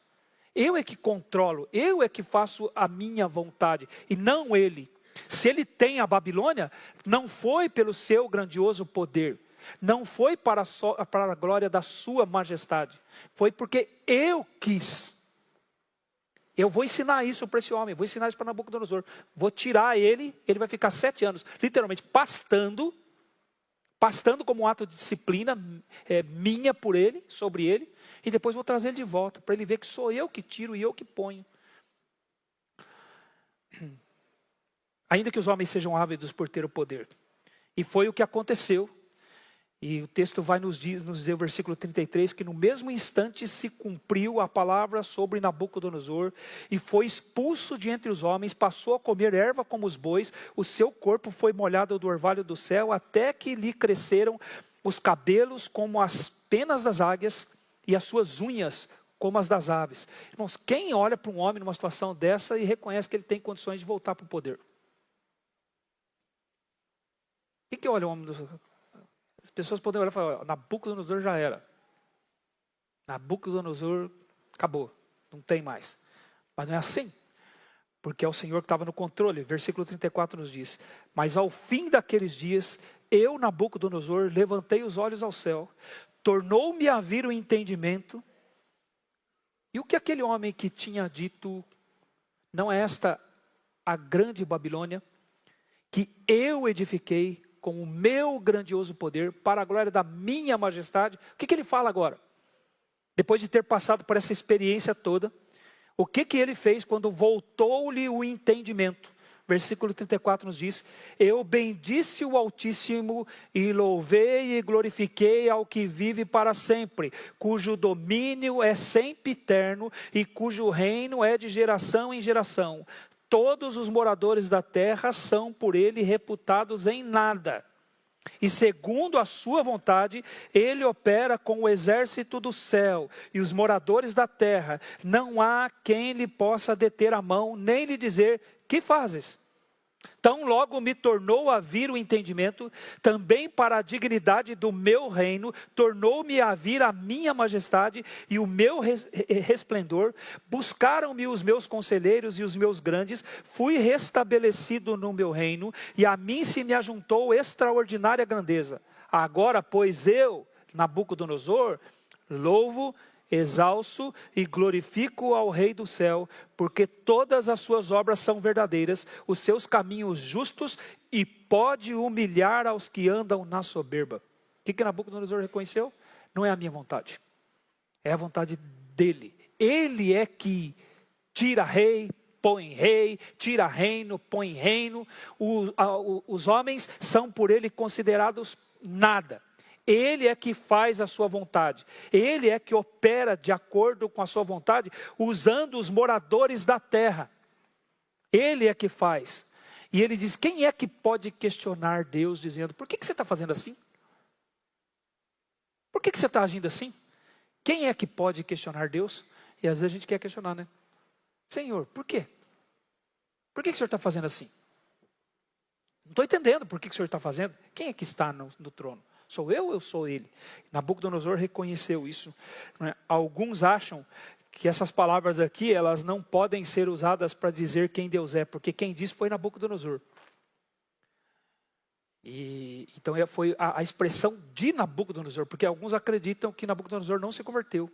Eu é que controlo, eu é que faço a minha vontade, e não ele. Se ele tem a Babilônia, não foi pelo seu grandioso poder. Não foi para a glória da sua majestade. Foi porque eu quis. Eu vou ensinar isso para esse homem. Vou ensinar isso para Nabucodonosor. Vou tirar ele. Ele vai ficar 7 anos, literalmente pastando. Pastando como um ato de disciplina minha por ele, sobre ele. E depois vou trazer ele de volta. Para ele ver que sou eu que tiro e eu que ponho. Ainda que os homens sejam ávidos por ter o poder. E foi o que aconteceu. E o texto vai nos dizer, o versículo 33, que no mesmo instante se cumpriu a palavra sobre Nabucodonosor, e foi expulso de entre os homens, passou a comer erva como os bois, o seu corpo foi molhado do orvalho do céu, até que lhe cresceram os cabelos como as penas das águias, e as suas unhas como as das aves. Irmãos, quem olha para um homem numa situação dessa e reconhece que ele tem condições de voltar para o poder? Quem que olha o homem do... As pessoas podem olhar e falar: Nabucodonosor já era. Nabucodonosor acabou. Não tem mais. Mas não é assim. Porque é o Senhor que estava no controle. Versículo 34 nos diz: mas ao fim daqueles dias, eu, Nabucodonosor, levantei os olhos ao céu, tornou-me a vir o entendimento. E o que aquele homem que tinha dito: não é esta a grande Babilônia, que eu edifiquei com o meu grandioso poder, para a glória da minha majestade. O que ele fala agora? Depois de ter passado por essa experiência toda, o que ele fez quando voltou-lhe o entendimento? Versículo 34 nos diz: eu bendisse o Altíssimo e louvei e glorifiquei ao que vive para sempre, cujo domínio é sempre eterno e cujo reino é de geração em geração. Todos os moradores da terra são por ele reputados em nada. E segundo a sua vontade, ele opera com o exército do céu e os moradores da terra. Não há quem lhe possa deter a mão, nem lhe dizer: que fazes? Tão logo me tornou a vir o entendimento, também para a dignidade do meu reino, tornou-me a vir a minha majestade e o meu resplendor. Buscaram-me os meus conselheiros e os meus grandes, fui restabelecido no meu reino, e a mim se me ajuntou extraordinária grandeza. Agora, pois, eu, Nabucodonosor, louvo, exalço e glorifico ao Rei do céu, porque todas as suas obras são verdadeiras, os seus caminhos justos, e pode humilhar aos que andam na soberba. O que Nabucodonosor reconheceu? Não é a minha vontade, é a vontade dele. Ele é que tira rei, põe rei, tira reino, põe reino. Os homens são por ele considerados nada. Ele é que faz a sua vontade. Ele é que opera de acordo com a sua vontade, usando os moradores da terra. Ele é que faz. E ele diz, quem é que pode questionar Deus dizendo, por que você está fazendo assim? Por que você está agindo assim? Quem é que pode questionar Deus? E às vezes a gente quer questionar, né? Senhor, por quê? Por que o Senhor está fazendo assim? Não estou entendendo por que o Senhor está fazendo. Quem é que está no trono? Sou eu ou eu sou ele? Nabucodonosor reconheceu isso. Não é? Alguns acham que essas palavras aqui, elas não podem ser usadas para dizer quem Deus é, porque quem disse foi Nabucodonosor. Então foi a expressão de Nabucodonosor, porque alguns acreditam que Nabucodonosor não se converteu.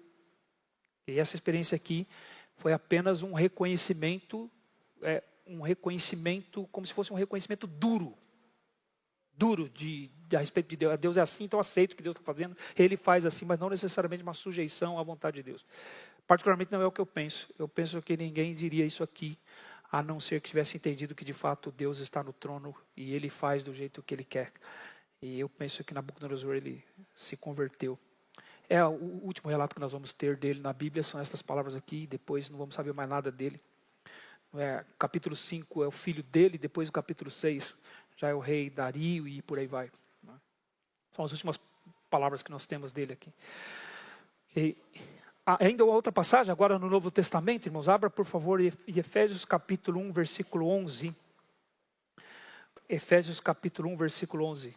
E essa experiência aqui foi apenas um reconhecimento como se fosse um reconhecimento duro a respeito de Deus. Deus é assim, então aceito o que Deus está fazendo. Ele faz assim, mas não necessariamente uma sujeição à vontade de Deus. Particularmente não é o que eu penso. Eu penso que ninguém diria isso aqui, a não ser que tivesse entendido que de fato Deus está no trono e Ele faz do jeito que Ele quer. E eu penso que Nabucodonosor, ele se converteu. O último relato que nós vamos ter dele na Bíblia são essas palavras aqui, depois não vamos saber mais nada dele. Capítulo 5 é o filho dele, depois o capítulo 6 já é o rei Dario e por aí vai. São as últimas palavras que nós temos dele aqui. Ainda uma outra passagem, agora no Novo Testamento, irmãos, abra por favor Efésios capítulo 1, versículo 11. Efésios capítulo 1, versículo 11.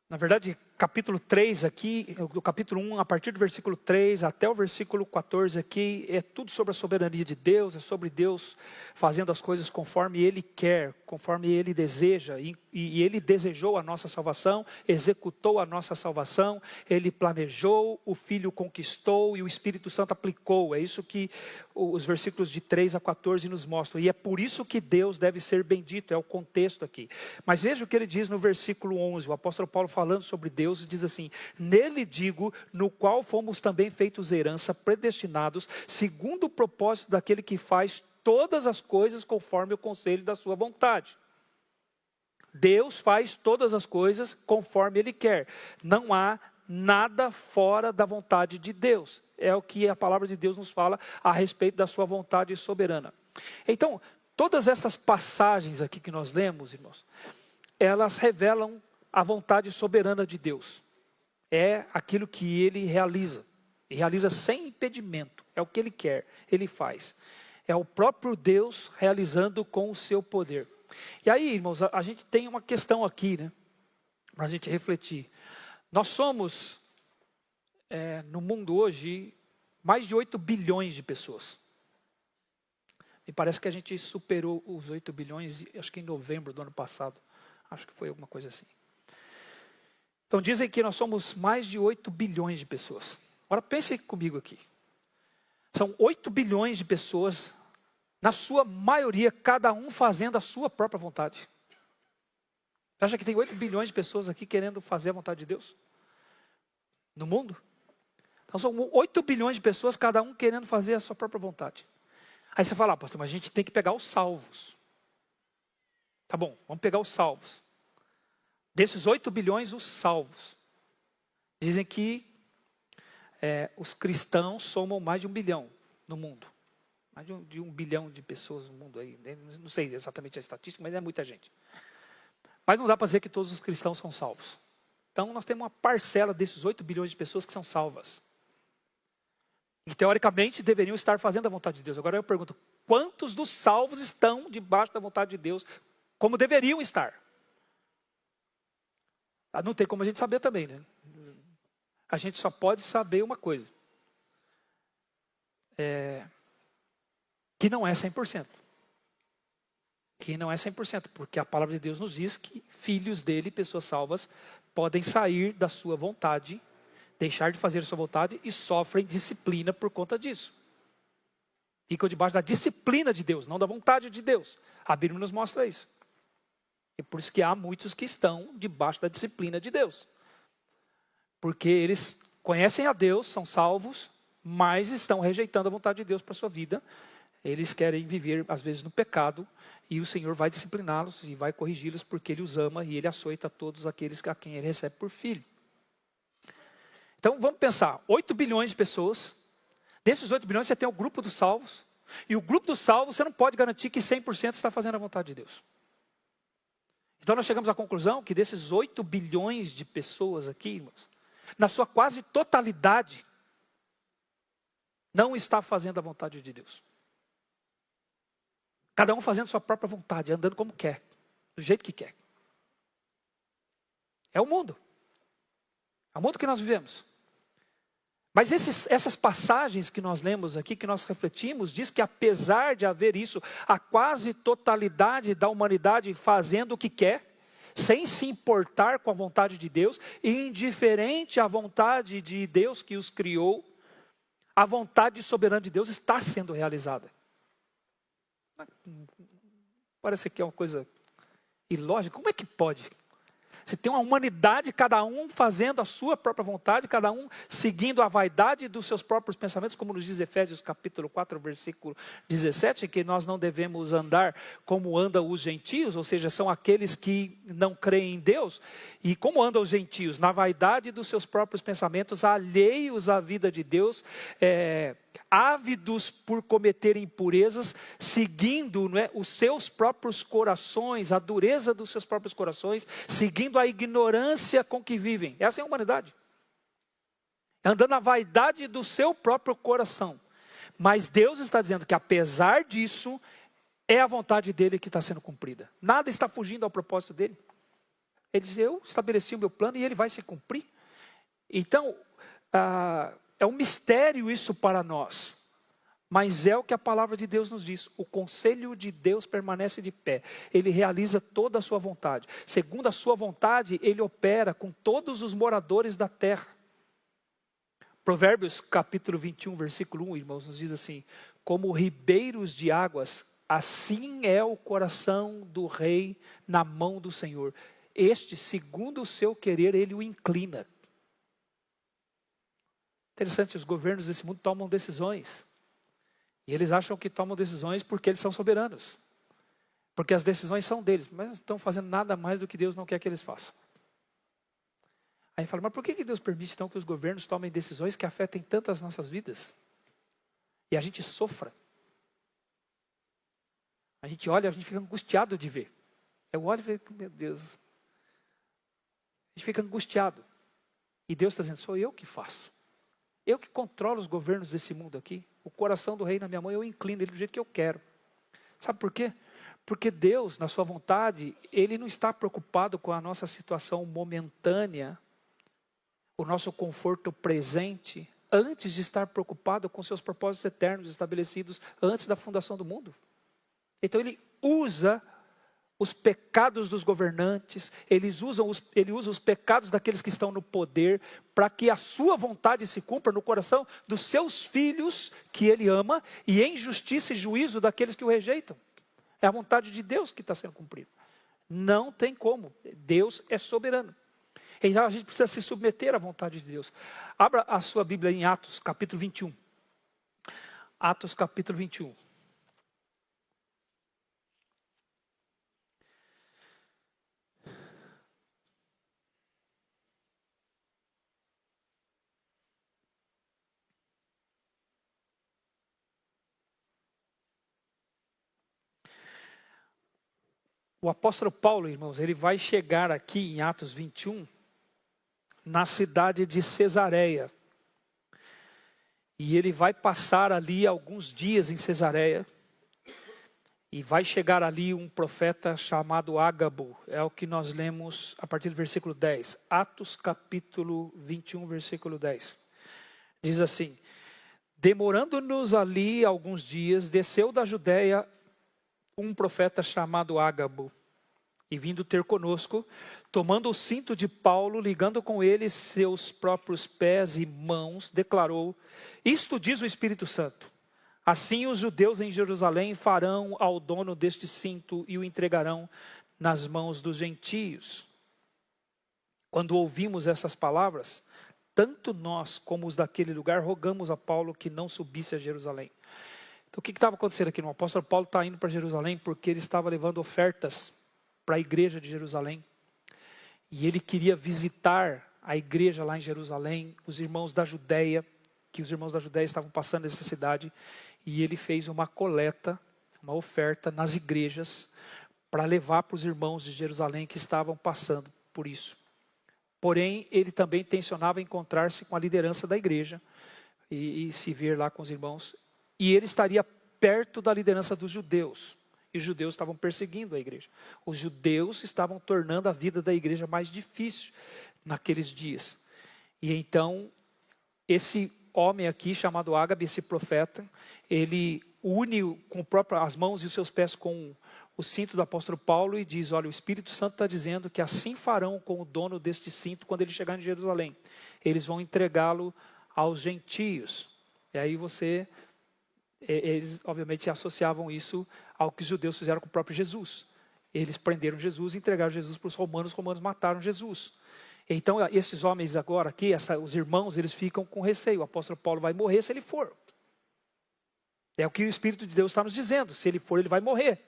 Na verdade, capítulo 3 aqui, do capítulo 1, a partir do versículo 3 até o versículo 14 aqui, é tudo sobre a soberania de Deus, é sobre Deus fazendo as coisas conforme Ele quer, conforme Ele deseja. E Ele desejou a nossa salvação, executou a nossa salvação, Ele planejou, o Filho conquistou e o Espírito Santo aplicou. É isso que os versículos de 3 a 14 nos mostram. E é por isso que Deus deve ser bendito, é o contexto aqui. Mas veja o que ele diz no versículo 11, o apóstolo Paulo falando sobre Deus, diz assim, nele digo, no qual fomos também feitos herança, predestinados, segundo o propósito daquele que faz todas as coisas conforme o conselho da sua vontade. Deus faz todas as coisas conforme Ele quer. Não há nada fora da vontade de Deus. É o que a palavra de Deus nos fala a respeito da sua vontade soberana. Então, todas essas passagens aqui que nós lemos, irmãos, elas revelam a vontade soberana de Deus. É aquilo que Ele realiza. E realiza sem impedimento. É o que Ele quer, Ele faz. É o próprio Deus realizando com o seu poder. E aí, irmãos, a gente tem uma questão aqui, né? Para a gente refletir. Nós somos, no mundo hoje, mais de 8 bilhões de pessoas. Me parece que a gente superou os 8 bilhões, acho que em novembro do ano passado. Acho que foi alguma coisa assim. Então dizem que nós somos mais de 8 bilhões de pessoas. Agora pense comigo aqui. São 8 bilhões de pessoas, na sua maioria, cada um fazendo a sua própria vontade. Você acha que tem 8 bilhões de pessoas aqui querendo fazer a vontade de Deus? No mundo? Então são 8 bilhões de pessoas, cada um querendo fazer a sua própria vontade. Aí você fala, pastor, mas a gente tem que pegar os salvos. Tá bom, vamos pegar os salvos. Desses 8 bilhões, os salvos. Dizem que os cristãos somam mais de 1 bilhão no mundo. Mais de 1 bilhão de pessoas no mundo aí. Não sei exatamente a estatística, mas é muita gente. Mas não dá para dizer que todos os cristãos são salvos. Então nós temos uma parcela desses 8 bilhões de pessoas que são salvas. E teoricamente deveriam estar fazendo a vontade de Deus. Agora eu pergunto, quantos dos salvos estão debaixo da vontade de Deus como deveriam estar? Não tem como a gente saber também, né? A gente só pode saber uma coisa. Que não é 100%. Que não é 100%, porque a palavra de Deus nos diz que filhos dele, pessoas salvas, podem sair da sua vontade, deixar de fazer a sua vontade e sofrem disciplina por conta disso. Ficam debaixo da disciplina de Deus, não da vontade de Deus. A Bíblia nos mostra isso. E por isso que há muitos que estão debaixo da disciplina de Deus. Porque eles conhecem a Deus, são salvos, mas estão rejeitando a vontade de Deus para a sua vida. Eles querem viver, às vezes, no pecado, e o Senhor vai discipliná-los e vai corrigi-los, porque Ele os ama e Ele açoita todos aqueles a quem Ele recebe por filho. Então, vamos pensar, 8 bilhões de pessoas, desses 8 bilhões você tem o grupo dos salvos, e o grupo dos salvos você não pode garantir que 100% está fazendo a vontade de Deus. Então, nós chegamos à conclusão que desses 8 bilhões de pessoas aqui, irmãos, na sua quase totalidade, não está fazendo a vontade de Deus. Cada um fazendo sua própria vontade, andando como quer, do jeito que quer. É o mundo. É o mundo que nós vivemos. Mas essas passagens que nós lemos aqui, que nós refletimos, diz que apesar de haver isso, a quase totalidade da humanidade fazendo o que quer, sem se importar com a vontade de Deus, e indiferente à vontade de Deus que os criou, a vontade soberana de Deus está sendo realizada. Parece que é uma coisa ilógica. Como é que pode? Você tem uma humanidade, cada um fazendo a sua própria vontade, cada um seguindo a vaidade dos seus próprios pensamentos, como nos diz Efésios capítulo 4, versículo 17, que nós não devemos andar como andam os gentios, ou seja, são aqueles que não creem em Deus. E como andam os gentios? Na vaidade dos seus próprios pensamentos, alheios à vida de Deus, ávidos por cometer impurezas, seguindo, não é, os seus próprios corações, a dureza dos seus próprios corações, seguindo a ignorância com que vivem. Essa é a humanidade. Andando na vaidade do seu próprio coração. Mas Deus está dizendo que apesar disso, é a vontade dele que está sendo cumprida. Nada está fugindo ao propósito dele. Ele diz, eu estabeleci o meu plano e ele vai se cumprir. Então, é um mistério isso para nós, mas é o que a palavra de Deus nos diz. O conselho de Deus permanece de pé. Ele realiza toda a sua vontade. Segundo a sua vontade, ele opera com todos os moradores da terra. Provérbios capítulo 21, versículo 1, irmãos, nos diz assim: como ribeiros de águas, assim é o coração do rei na mão do Senhor. Este, segundo o seu querer, ele o inclina. Interessante, os governos desse mundo tomam decisões. E eles acham que tomam decisões porque eles são soberanos. Porque as decisões são deles, mas não estão fazendo nada mais do que Deus não quer que eles façam. Aí fala, mas por que Deus permite então que os governos tomem decisões que afetem tantas nossas vidas? E a gente sofra. A gente olha, a gente fica angustiado de ver. Eu olho e vejo, meu Deus. A gente fica angustiado. E Deus está dizendo, sou eu que faço. Eu que controlo os governos desse mundo aqui. O coração do rei na minha mão, eu inclino ele do jeito que eu quero. Sabe por quê? Porque Deus, na sua vontade, Ele não está preocupado com a nossa situação momentânea, o nosso conforto presente, antes de estar preocupado com seus propósitos eternos estabelecidos antes da fundação do mundo. Então Ele usa os pecados dos governantes, ele usa os pecados daqueles que estão no poder, para que a sua vontade se cumpra no coração dos seus filhos, que ele ama, e em justiça e juízo daqueles que o rejeitam. É a vontade de Deus que está sendo cumprida. Não tem como, Deus é soberano. Então a gente precisa se submeter à vontade de Deus. Abra a sua Bíblia em Atos capítulo 21. Atos capítulo 21. O apóstolo Paulo, irmãos, ele vai chegar aqui em Atos 21, na cidade de Cesareia. E ele vai passar ali alguns dias em Cesareia. E vai chegar ali um profeta chamado Ágabo. É o que nós lemos a partir do versículo 10. Atos capítulo 21, versículo 10. Diz assim: demorando-nos ali alguns dias, desceu da Judéia um profeta chamado Ágabo, e vindo ter conosco, tomando o cinto de Paulo, ligando com ele seus próprios pés e mãos, declarou: isto diz o Espírito Santo. Assim os judeus em Jerusalém farão ao dono deste cinto e o entregarão nas mãos dos gentios. Quando ouvimos essas palavras, tanto nós como os daquele lugar rogamos a Paulo que não subisse a Jerusalém. Então o que estava acontecendo aqui? O apóstolo Paulo está indo para Jerusalém porque ele estava levando ofertas para a igreja de Jerusalém. E ele queria visitar a igreja lá em Jerusalém, os irmãos da Judéia, que os irmãos da Judéia estavam passando necessidade. E ele fez uma coleta, uma oferta nas igrejas para levar para os irmãos de Jerusalém que estavam passando por isso. Porém, ele também tensionava encontrar-se com a liderança da igreja e se ver lá com os irmãos. E ele estaria perto da liderança dos judeus. E os judeus estavam perseguindo a igreja. Os judeus estavam tornando a vida da igreja mais difícil naqueles dias. E então, esse homem aqui, chamado Ágabe, esse profeta, ele une com as mãos e os seus pés com o cinto do apóstolo Paulo e diz: olha, o Espírito Santo está dizendo que assim farão com o dono deste cinto quando ele chegar em Jerusalém. Eles vão entregá-lo aos gentios. E aí eles obviamente associavam isso ao que os judeus fizeram com o próprio Jesus. Eles prenderam Jesus e entregaram Jesus para os romanos mataram Jesus. Então esses homens agora aqui, os irmãos, eles ficam com receio. O apóstolo Paulo vai morrer se ele for. É o que o Espírito de Deus está nos dizendo. Se ele for, ele vai morrer.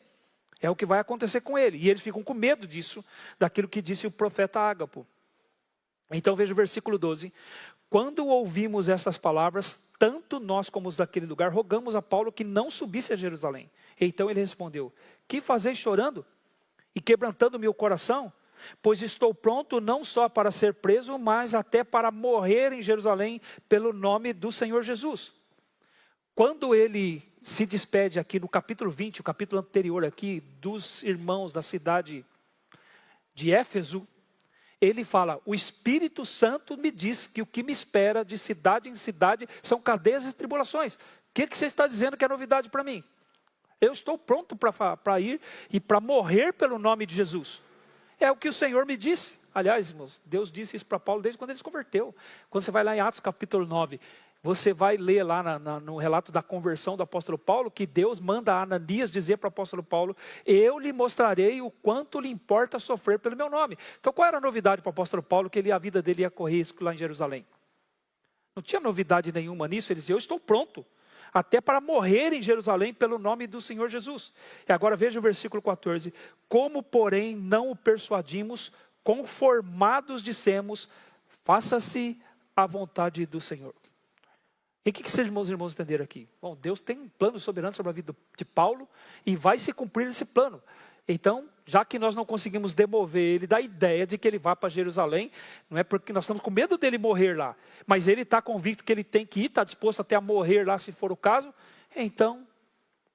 É o que vai acontecer com ele. E eles ficam com medo disso, daquilo que disse o profeta Ágapo. Então veja o versículo 12. Quando ouvimos essas palavras, tanto nós como os daquele lugar, rogamos a Paulo que não subisse a Jerusalém. Então ele respondeu: que fazeis chorando e quebrantando meu coração? Pois estou pronto não só para ser preso, mas até para morrer em Jerusalém pelo nome do Senhor Jesus. Quando ele se despede aqui no capítulo 20, o capítulo anterior aqui, dos irmãos da cidade de Éfeso, ele fala: o Espírito Santo me diz que o que me espera de cidade em cidade são cadeias e tribulações. O que você está dizendo que é novidade para mim? Eu estou pronto para ir e para morrer pelo nome de Jesus. É o que o Senhor me disse. Aliás, irmãos, Deus disse isso para Paulo desde quando ele se converteu. Quando você vai lá em Atos capítulo 9, você vai ler lá no relato da conversão do apóstolo Paulo, que Deus manda a Ananias dizer para o apóstolo Paulo: eu lhe mostrarei o quanto lhe importa sofrer pelo meu nome. Então qual era a novidade para o apóstolo Paulo? Que a vida dele ia correr risco lá em Jerusalém. Não tinha novidade nenhuma nisso. Ele dizia: eu estou pronto até para morrer em Jerusalém pelo nome do Senhor Jesus. E agora veja o versículo 14. Como, porém, não o persuadimos, conformados dissemos: faça-se a vontade do Senhor. E o que esses irmãos entenderam aqui? Bom, Deus tem um plano soberano sobre a vida de Paulo e vai se cumprir esse plano. Então, já que nós não conseguimos demover ele da ideia de que ele vá para Jerusalém, não é porque nós estamos com medo dele morrer lá, mas ele está convicto que ele tem que ir, está disposto até a morrer lá se for o caso. Então,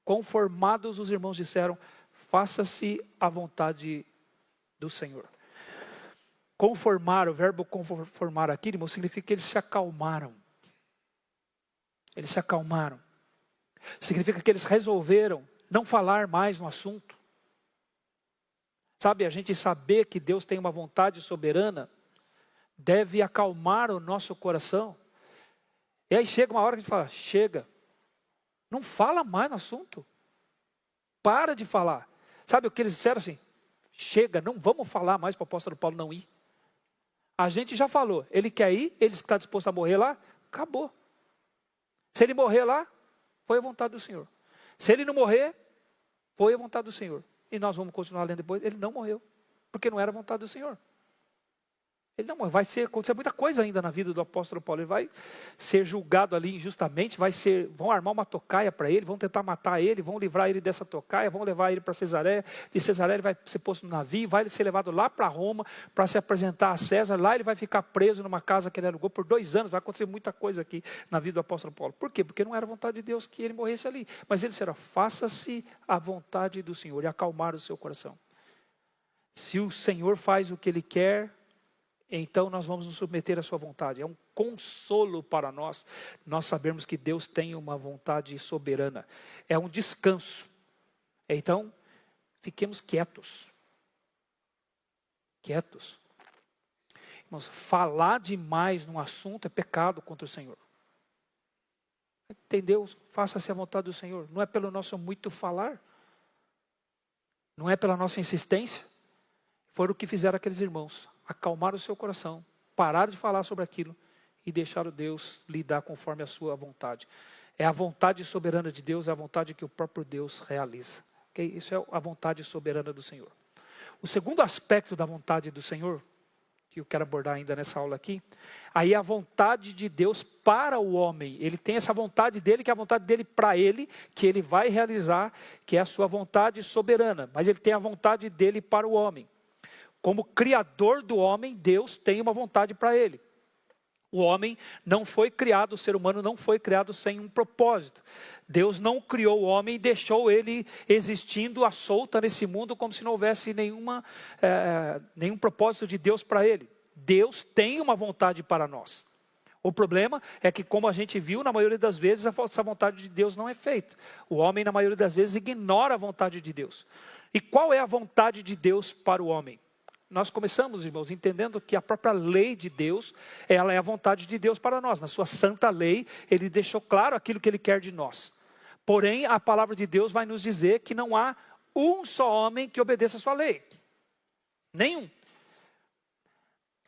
conformados, os irmãos disseram: faça-se a vontade do Senhor. Conformar, o verbo conformar aqui, irmão, significa que eles se acalmaram. Eles se acalmaram. Significa que eles resolveram não falar mais no assunto. Sabe, a gente saber que Deus tem uma vontade soberana deve acalmar o nosso coração. E aí chega uma hora que a gente fala: chega, não fala mais no assunto. Para de falar. Sabe o que eles disseram assim? Chega, não vamos falar mais para o apóstolo Paulo não ir. A gente já falou, ele quer ir, ele está disposto a morrer lá, acabou. Se ele morrer lá, foi a vontade do Senhor. Se ele não morrer, foi a vontade do Senhor. E nós vamos continuar lendo depois. Ele não morreu, porque não era a vontade do Senhor. Ele não morreu. Vai acontecer muita coisa ainda na vida do apóstolo Paulo. Ele vai ser julgado ali injustamente. Vão armar uma tocaia para ele, vão tentar matar ele, vão livrar ele dessa tocaia, vão levar ele para Cesareia. De Cesareia ele vai ser posto no navio, vai ser levado lá para Roma para se apresentar a César. Lá ele vai ficar preso numa casa que ele alugou por 2 anos. Vai acontecer muita coisa aqui na vida do apóstolo Paulo. Por quê? Porque não era a vontade de Deus que ele morresse ali. Mas ele disseram: faça-se a vontade do Senhor, e acalmar o seu coração. Se o Senhor faz o que Ele quer, então nós vamos nos submeter à sua vontade. É um consolo para nós sabermos que Deus tem uma vontade soberana. É um descanso. Então, fiquemos quietos. quietos. Irmãos, falar demais num assunto é pecado contra o Senhor. Entendeu? Faça-se a vontade do Senhor. Não é pelo nosso muito falar. Não é pela nossa insistência. Foi o que fizeram aqueles irmãos. Acalmaram o seu coração. Pararam de falar sobre aquilo. E deixaram Deus lidar conforme a sua vontade. É a vontade soberana de Deus, é a vontade que o próprio Deus realiza. Okay? Isso é a vontade soberana do Senhor. O segundo aspecto da vontade do Senhor, que eu quero abordar ainda nessa aula aqui, aí é a vontade de Deus para o homem. Ele tem essa vontade dele, que é a vontade dele para ele, que ele vai realizar, que é a sua vontade soberana. Mas ele tem a vontade dele para o homem. Como criador do homem, Deus tem uma vontade para ele. O homem não foi criado, o ser humano não foi criado sem um propósito. Deus não criou o homem e deixou ele existindo à solta nesse mundo como se não houvesse nenhum propósito de Deus para ele. Deus tem uma vontade para nós. O problema é que, como a gente viu, na maioria das vezes essa vontade de Deus não é feita. O homem, na maioria das vezes, ignora a vontade de Deus. E qual é a vontade de Deus para o homem? Nós começamos, irmãos, entendendo que a própria lei de Deus, ela é a vontade de Deus para nós. Na sua santa lei, Ele deixou claro aquilo que Ele quer de nós. Porém, a palavra de Deus vai nos dizer que não há um só homem que obedeça a sua lei. Nenhum.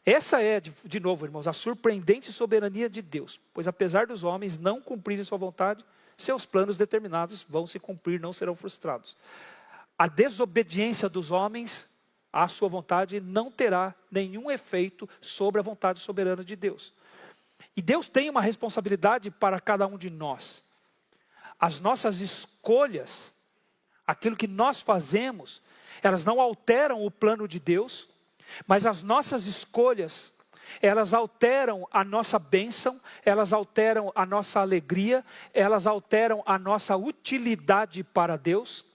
Essa é, de novo, irmãos, a surpreendente soberania de Deus. Pois apesar dos homens não cumprirem sua vontade, seus planos determinados vão se cumprir, não serão frustrados. A desobediência dos homens a sua vontade não terá nenhum efeito sobre a vontade soberana de Deus. E Deus tem uma responsabilidade para cada um de nós. As nossas escolhas, aquilo que nós fazemos, elas não alteram o plano de Deus, mas as nossas escolhas, elas alteram a nossa bênção, elas alteram a nossa alegria, elas alteram a nossa utilidade para Deus.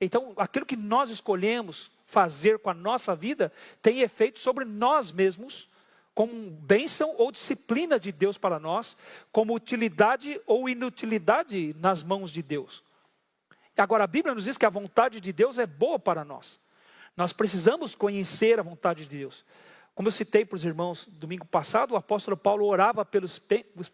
Então, aquilo que nós escolhemos fazer com a nossa vida tem efeito sobre nós mesmos, como bênção ou disciplina de Deus para nós, como utilidade ou inutilidade nas mãos de Deus. Agora, a Bíblia nos diz que a vontade de Deus é boa para nós. Nós precisamos conhecer a vontade de Deus. Como eu citei para os irmãos domingo passado, o apóstolo Paulo orava pelos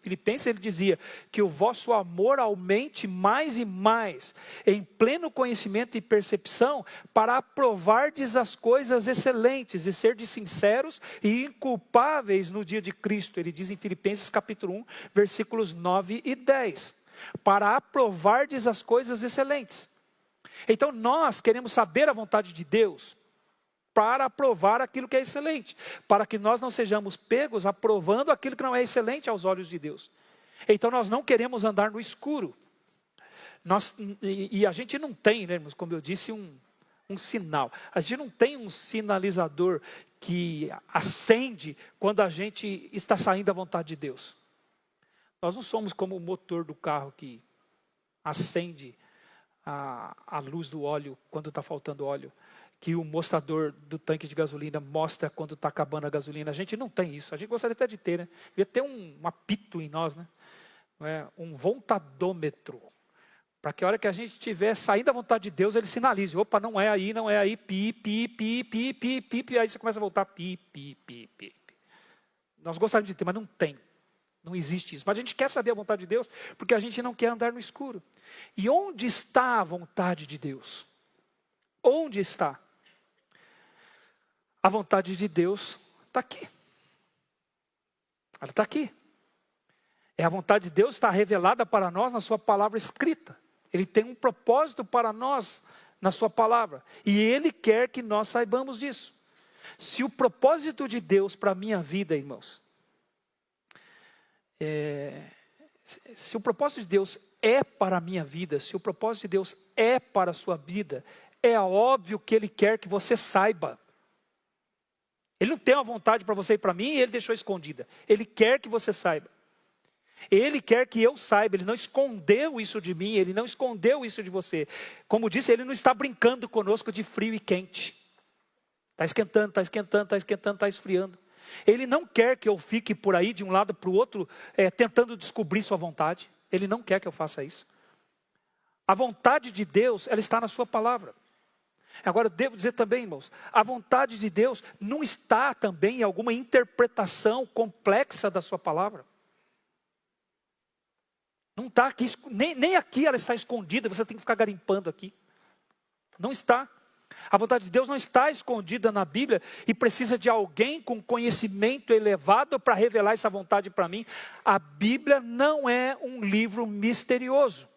filipenses, ele dizia que o vosso amor aumente mais e mais, em pleno conhecimento e percepção, para aprovardes as coisas excelentes e serdes sinceros e inculpáveis no dia de Cristo. Ele diz em Filipenses capítulo 1, versículos 9 e 10. Para aprovardes as coisas excelentes. Então nós queremos saber a vontade de Deus, para aprovar aquilo que é excelente, para que nós não sejamos pegos aprovando aquilo que não é excelente aos olhos de Deus. Então nós não queremos andar no escuro. E a gente não tem, né, irmãos, como eu disse, um sinal. A gente não tem um sinalizador que acende quando a gente está saindo da vontade de Deus. Nós não somos como o motor do carro que acende a luz do óleo quando está faltando óleo, que o mostrador do tanque de gasolina mostra quando está acabando a gasolina. A gente não tem isso. A gente gostaria até de ter, né? Devia ter um apito em nós, né? Um vontadômetro. Para que a hora que a gente estiver saindo da vontade de Deus, ele sinalize. Opa, não é aí, pi, pi, pi, pi, pi, pi, pi. Aí você começa a voltar, pi, pi, pi, pi. Nós gostaríamos de ter, mas não tem. Não existe isso. Mas a gente quer saber a vontade de Deus, porque a gente não quer andar no escuro. E onde está a vontade de Deus? Onde está? A vontade de Deus está aqui. Ela está aqui. A vontade de Deus está revelada para nós na sua palavra escrita. Ele tem um propósito para nós na sua palavra. E Ele quer que nós saibamos disso. Se o propósito de Deus para a minha vida, irmãos, se o propósito de Deus é para a minha vida, se o propósito de Deus é para a sua vida, é óbvio que Ele quer que você saiba. Ele não tem uma vontade para você e para mim e Ele deixou escondida. Ele quer que você saiba. Ele quer que eu saiba. Ele não escondeu isso de mim, Ele não escondeu isso de você. Como disse, Ele não está brincando conosco de frio e quente. Está esquentando, está esquentando, está esquentando, está esfriando. Ele não quer que eu fique por aí de um lado para o outro tentando descobrir sua vontade. Ele não quer que eu faça isso. A vontade de Deus, ela está na sua palavra. Agora, eu devo dizer também, irmãos, a vontade de Deus não está também em alguma interpretação complexa da sua palavra. Não está aqui, nem aqui ela está escondida, você tem que ficar garimpando aqui. Não está. A vontade de Deus não está escondida na Bíblia e precisa de alguém com conhecimento elevado para revelar essa vontade para mim. A Bíblia não é um livro misterioso.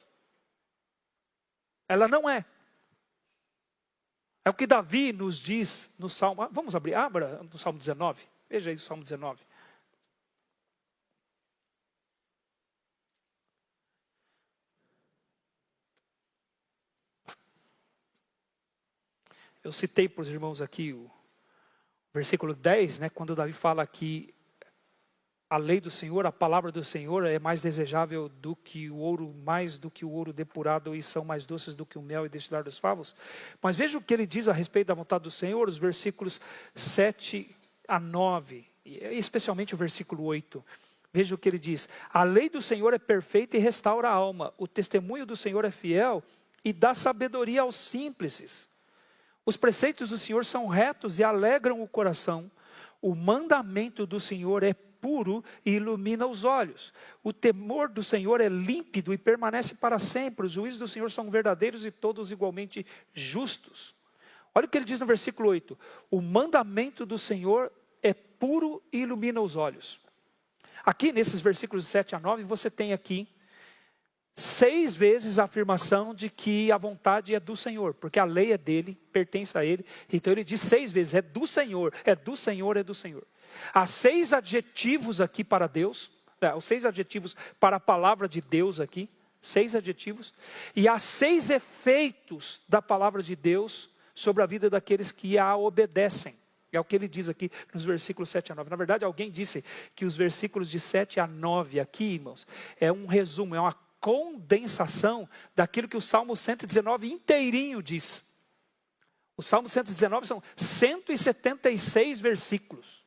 Ela não é. É o que Davi nos diz no Salmo. Vamos abra no Salmo 19. Veja aí o Salmo 19. Eu citei para os irmãos aqui o versículo 10, né, quando Davi fala que a lei do Senhor, a palavra do Senhor é mais desejável do que o ouro, mais do que o ouro depurado, e são mais doces do que o mel e destilar dos favos. Mas veja o que ele diz a respeito da vontade do Senhor, os versículos 7 a 9, e especialmente o versículo 8. Veja o que ele diz: a lei do Senhor é perfeita e restaura a alma, o testemunho do Senhor é fiel e dá sabedoria aos simples. Os preceitos do Senhor são retos e alegram o coração. O mandamento do Senhor é puro e ilumina os olhos. O temor do Senhor é límpido e permanece para sempre. Os juízos do Senhor são verdadeiros e todos igualmente justos. Olha o que ele diz no versículo 8. O mandamento do Senhor é puro e ilumina os olhos. Aqui nesses versículos 7 a 9, você tem aqui 6 vezes a afirmação de que a vontade é do Senhor, porque a lei é dele, pertence a ele. Então ele diz 6 vezes, é do Senhor, é do Senhor, é do Senhor. Há 6 adjetivos aqui para Deus, os 6 adjetivos para a palavra de Deus aqui, 6 adjetivos. E há 6 efeitos da palavra de Deus sobre a vida daqueles que a obedecem. É o que ele diz aqui nos versículos 7 a 9. Na verdade, alguém disse que os versículos de 7 a 9 aqui, irmãos, é um resumo, é uma condensação daquilo que o Salmo 119 inteirinho diz. O Salmo 119 são 176 versículos.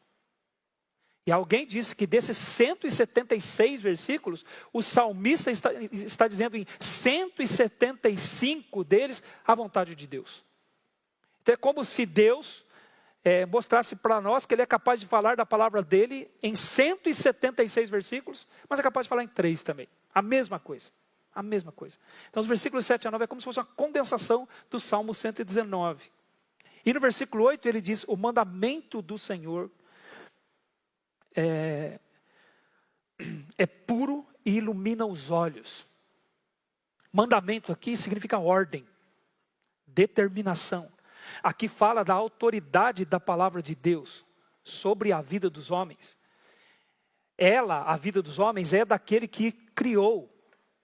E alguém disse que desses 176 versículos, o salmista está dizendo em 175 deles a vontade de Deus. Então é como se Deus mostrasse para nós que ele é capaz de falar da palavra dele em 176 versículos, mas é capaz de falar em 3 também. A mesma coisa. A mesma coisa. Então os versículos 7 a 9 é como se fosse uma condensação do Salmo 119. E no versículo 8 ele diz: o mandamento do Senhor é puro e ilumina os olhos. Mandamento aqui significa ordem, determinação. Aqui fala da autoridade da palavra de Deus sobre a vida dos homens. A vida dos homens, é daquele que criou.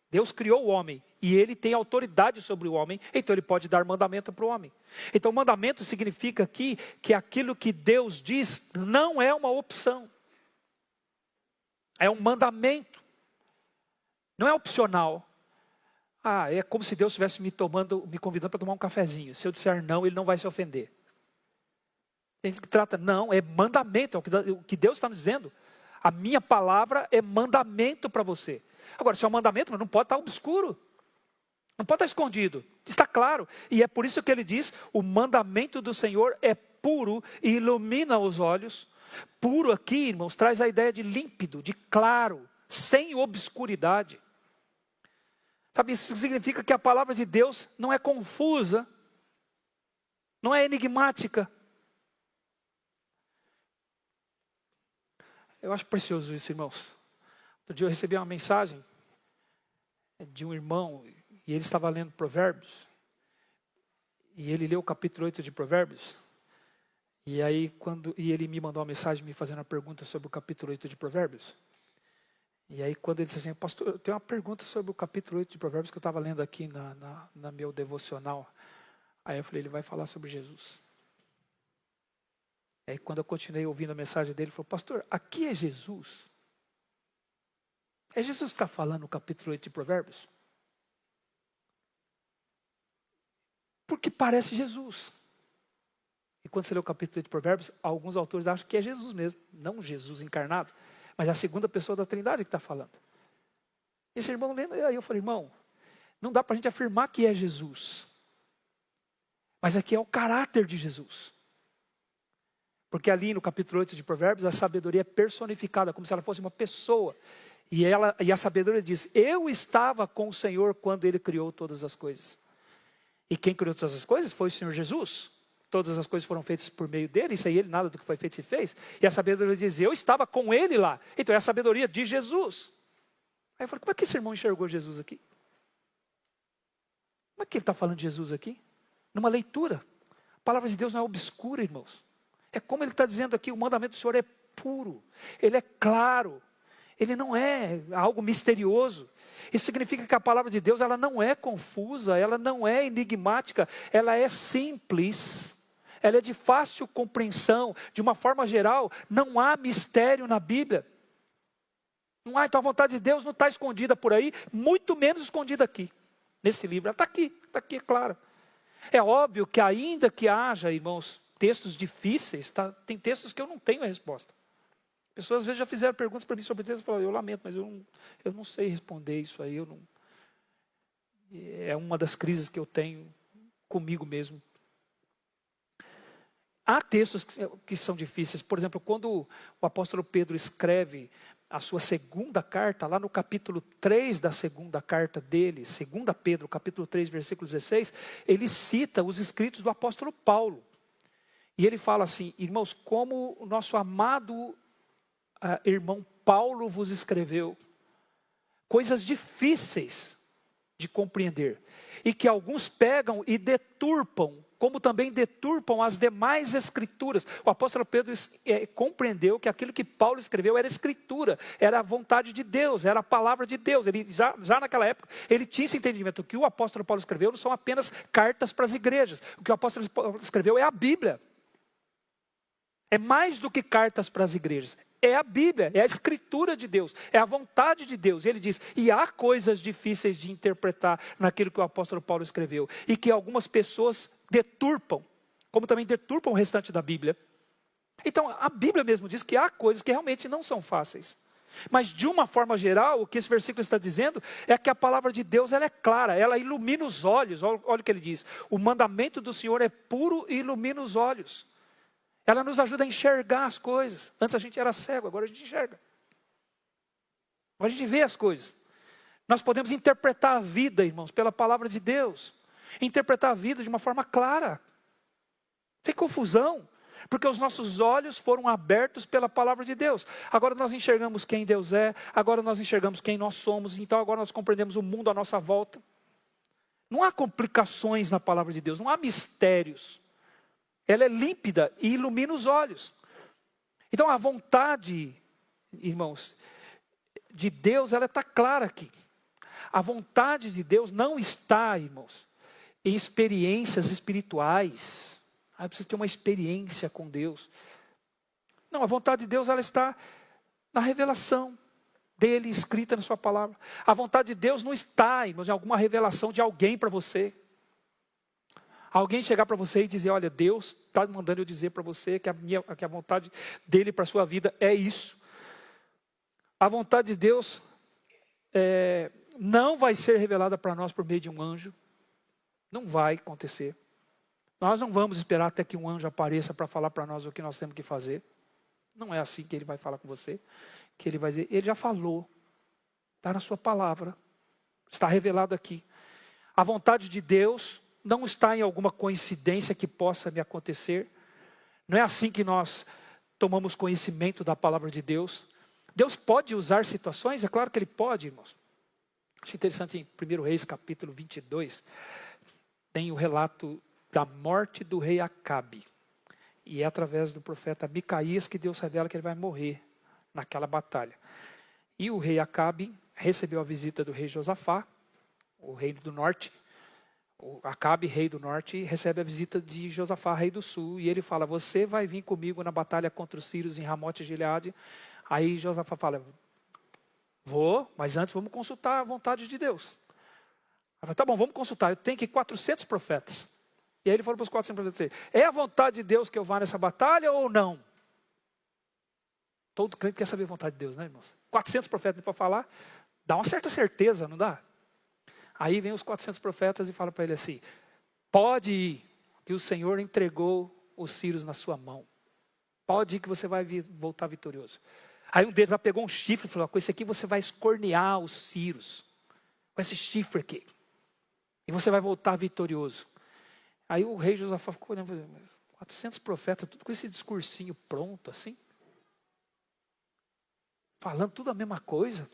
Deus criou o homem e ele tem autoridade sobre o homem, então ele pode dar mandamento para o homem. Então mandamento significa aqui que aquilo que Deus diz não é uma opção. É um mandamento. Não é opcional. É como se Deus estivesse me convidando para tomar um cafezinho. Se eu disser não, ele não vai se ofender. Tem gente que trata, não, é mandamento, é o que Deus está nos dizendo. A minha palavra é mandamento para você. Agora, se é um mandamento, mas não pode estar obscuro. Não pode estar escondido. Está claro. E é por isso que ele diz, o mandamento do Senhor é puro e ilumina os olhos. Puro aqui, irmãos, traz a ideia de límpido, de claro, sem obscuridade. Sabe, isso significa que a palavra de Deus não é confusa, não é enigmática. Eu acho precioso isso, irmãos. Outro dia eu recebi uma mensagem de um irmão, e ele estava lendo Provérbios, e ele leu o capítulo 8 de Provérbios, e aí ele me mandou uma mensagem me fazendo uma pergunta sobre o capítulo 8 de Provérbios. E aí quando ele disse assim: pastor, eu tenho uma pergunta sobre o capítulo 8 de Provérbios que eu estava lendo aqui na meu devocional. Aí eu falei: ele vai falar sobre Jesus. Aí quando eu continuei ouvindo a mensagem dele, ele falou: pastor, aqui é Jesus? É Jesus que está falando no capítulo 8 de Provérbios? Porque parece Jesus. E quando você lê o capítulo 8 de Provérbios, alguns autores acham que é Jesus mesmo, não Jesus encarnado, mas a segunda pessoa da Trindade que está falando. Esse irmão lendo, aí eu falei: irmão, não dá para a gente afirmar que é Jesus. Mas aqui é o caráter de Jesus. Porque ali no capítulo 8 de Provérbios, a sabedoria é personificada, como se ela fosse uma pessoa. E a sabedoria diz, eu estava com o Senhor quando Ele criou todas as coisas. E quem criou todas as coisas foi o Senhor Jesus. Todas as coisas foram feitas por meio dele, e sem ele nada do que foi feito se fez. E a sabedoria diz, eu estava com ele lá. Então é a sabedoria de Jesus. Aí eu falei, como é que esse irmão enxergou Jesus aqui? Como é que ele está falando de Jesus aqui? Numa leitura. A palavra de Deus não é obscura, irmãos. É como ele está dizendo aqui, o mandamento do Senhor é puro. Ele é claro. Ele não é algo misterioso. Isso significa que a palavra de Deus, ela não é confusa, ela não é enigmática, ela é simples. Ela é de fácil compreensão. De uma forma geral, não há mistério na Bíblia. Não há, então a vontade de Deus não está escondida por aí, muito menos escondida aqui, nesse livro. Ela está aqui, é claro. É óbvio que ainda que haja, irmãos, textos difíceis, tem textos que eu não tenho a resposta. Pessoas às vezes já fizeram perguntas para mim sobre textos e falaram, eu lamento, mas eu não sei responder isso aí. É uma das crises que eu tenho comigo mesmo. Há textos que são difíceis. Por exemplo, quando o apóstolo Pedro escreve a sua segunda carta, lá no capítulo 3 da segunda carta dele, 2 Pedro, capítulo 3, versículo 16, ele cita os escritos do apóstolo Paulo. E ele fala assim, irmãos, como o nosso amado irmão Paulo vos escreveu, coisas difíceis de compreender, e que alguns pegam e deturpam, como também deturpam as demais escrituras. O apóstolo Pedro compreendeu que aquilo que Paulo escreveu era escritura, era a vontade de Deus, era a palavra de Deus. Ele já naquela época, ele tinha esse entendimento, que o apóstolo Paulo escreveu não são apenas cartas para as igrejas, o que o apóstolo Paulo escreveu é a Bíblia. É mais do que cartas para as igrejas, é a Bíblia, é a escritura de Deus, é a vontade de Deus. E ele diz, e há coisas difíceis de interpretar naquilo que o apóstolo Paulo escreveu, e que algumas pessoas deturpam, como também deturpam o restante da Bíblia. Então a Bíblia mesmo diz que há coisas que realmente não são fáceis. Mas de uma forma geral, o que esse versículo está dizendo é que a palavra de Deus ela é clara, ela ilumina os olhos. Olha o que ele diz, o mandamento do Senhor é puro e ilumina os olhos. Ela nos ajuda a enxergar as coisas. Antes a gente era cego, agora a gente enxerga. Agora a gente vê as coisas. Nós podemos interpretar a vida, irmãos, pela palavra de Deus. Interpretar a vida de uma forma clara. Sem confusão. Porque os nossos olhos foram abertos pela palavra de Deus. Agora nós enxergamos quem Deus é. Agora nós enxergamos quem nós somos. Então agora nós compreendemos o mundo à nossa volta. Não há complicações na palavra de Deus. Não há mistérios. Ela é límpida e ilumina os olhos. Então a vontade, irmãos, de Deus, ela está clara aqui. A vontade de Deus não está, irmãos, em experiências espirituais. Eu preciso ter uma experiência com Deus. Não, a vontade de Deus, ela está na revelação dele, escrita na sua palavra. A vontade de Deus não está, irmãos, em alguma revelação de alguém para você. Alguém chegar para você e dizer, olha, Deus está mandando eu dizer para você que a vontade dele para a sua vida é isso. A vontade de Deus não vai ser revelada para nós por meio de um anjo. Não vai acontecer. Nós não vamos esperar até que um anjo apareça para falar para nós o que nós temos que fazer. Não é assim que ele vai falar com você. Que ele vai dizer, ele já falou. Está na sua palavra. Está revelado aqui. A vontade de Deus não está em alguma coincidência que possa me acontecer. Não é assim que nós tomamos conhecimento da palavra de Deus. Deus pode usar situações? É claro que Ele pode, irmãos. Acho interessante em 1 Reis, capítulo 22, tem o relato da morte do rei Acabe. E é através do profeta Micaías que Deus revela que ele vai morrer naquela batalha. E o rei Acabe recebeu a visita do rei Josafá, o rei do norte. O Acabe, rei do norte, recebe a visita de Josafá, rei do sul, e ele fala, você vai vir comigo na batalha contra os sírios em Ramote e Gileade. Aí Josafá fala, vou, mas antes vamos consultar a vontade de Deus. Ele fala, tá bom, vamos consultar, eu tenho aqui 400 profetas. E aí ele falou para os 400 profetas, é a vontade de Deus que eu vá nessa batalha ou não? Todo crente quer saber a vontade de Deus, né, irmãos? 400 profetas para falar, dá uma certa certeza, não dá? Aí vem os 400 profetas e fala para ele assim, pode ir, que o Senhor entregou os sírios na sua mão. Pode ir que você vai voltar vitorioso. Aí um deles lá pegou um chifre e falou, com esse aqui você vai escornear os sírios. Com esse chifre aqui. E você vai voltar vitorioso. Aí o rei Josafá ficou olhando, 400 profetas, tudo com esse discursinho pronto assim. Falando tudo a mesma coisa.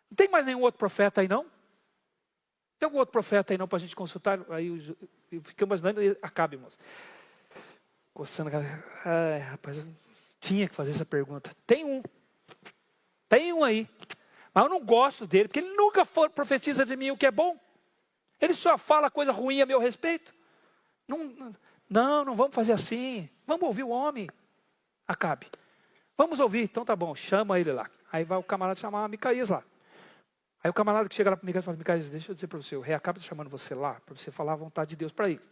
Não tem mais nenhum outro profeta aí não? Tem algum outro profeta aí não para a gente consultar? Aí eu fiquei imaginando, Acabe, irmãos. Coçando a cabeça. Ai, rapaz, eu tinha que fazer essa pergunta. Tem um aí. Mas eu não gosto dele, porque ele nunca profetiza de mim o que é bom. Ele só fala coisa ruim a meu respeito. Não vamos fazer assim. Vamos ouvir o homem. Acabe. Vamos ouvir, então tá bom, chama ele lá. Aí vai o camarada chamar Micaías lá. Aí o camarada que chega lá para Micaías fala, Micaías, deixa eu dizer para você, o rei Acabe está chamando você lá, para você falar a vontade de Deus para ele.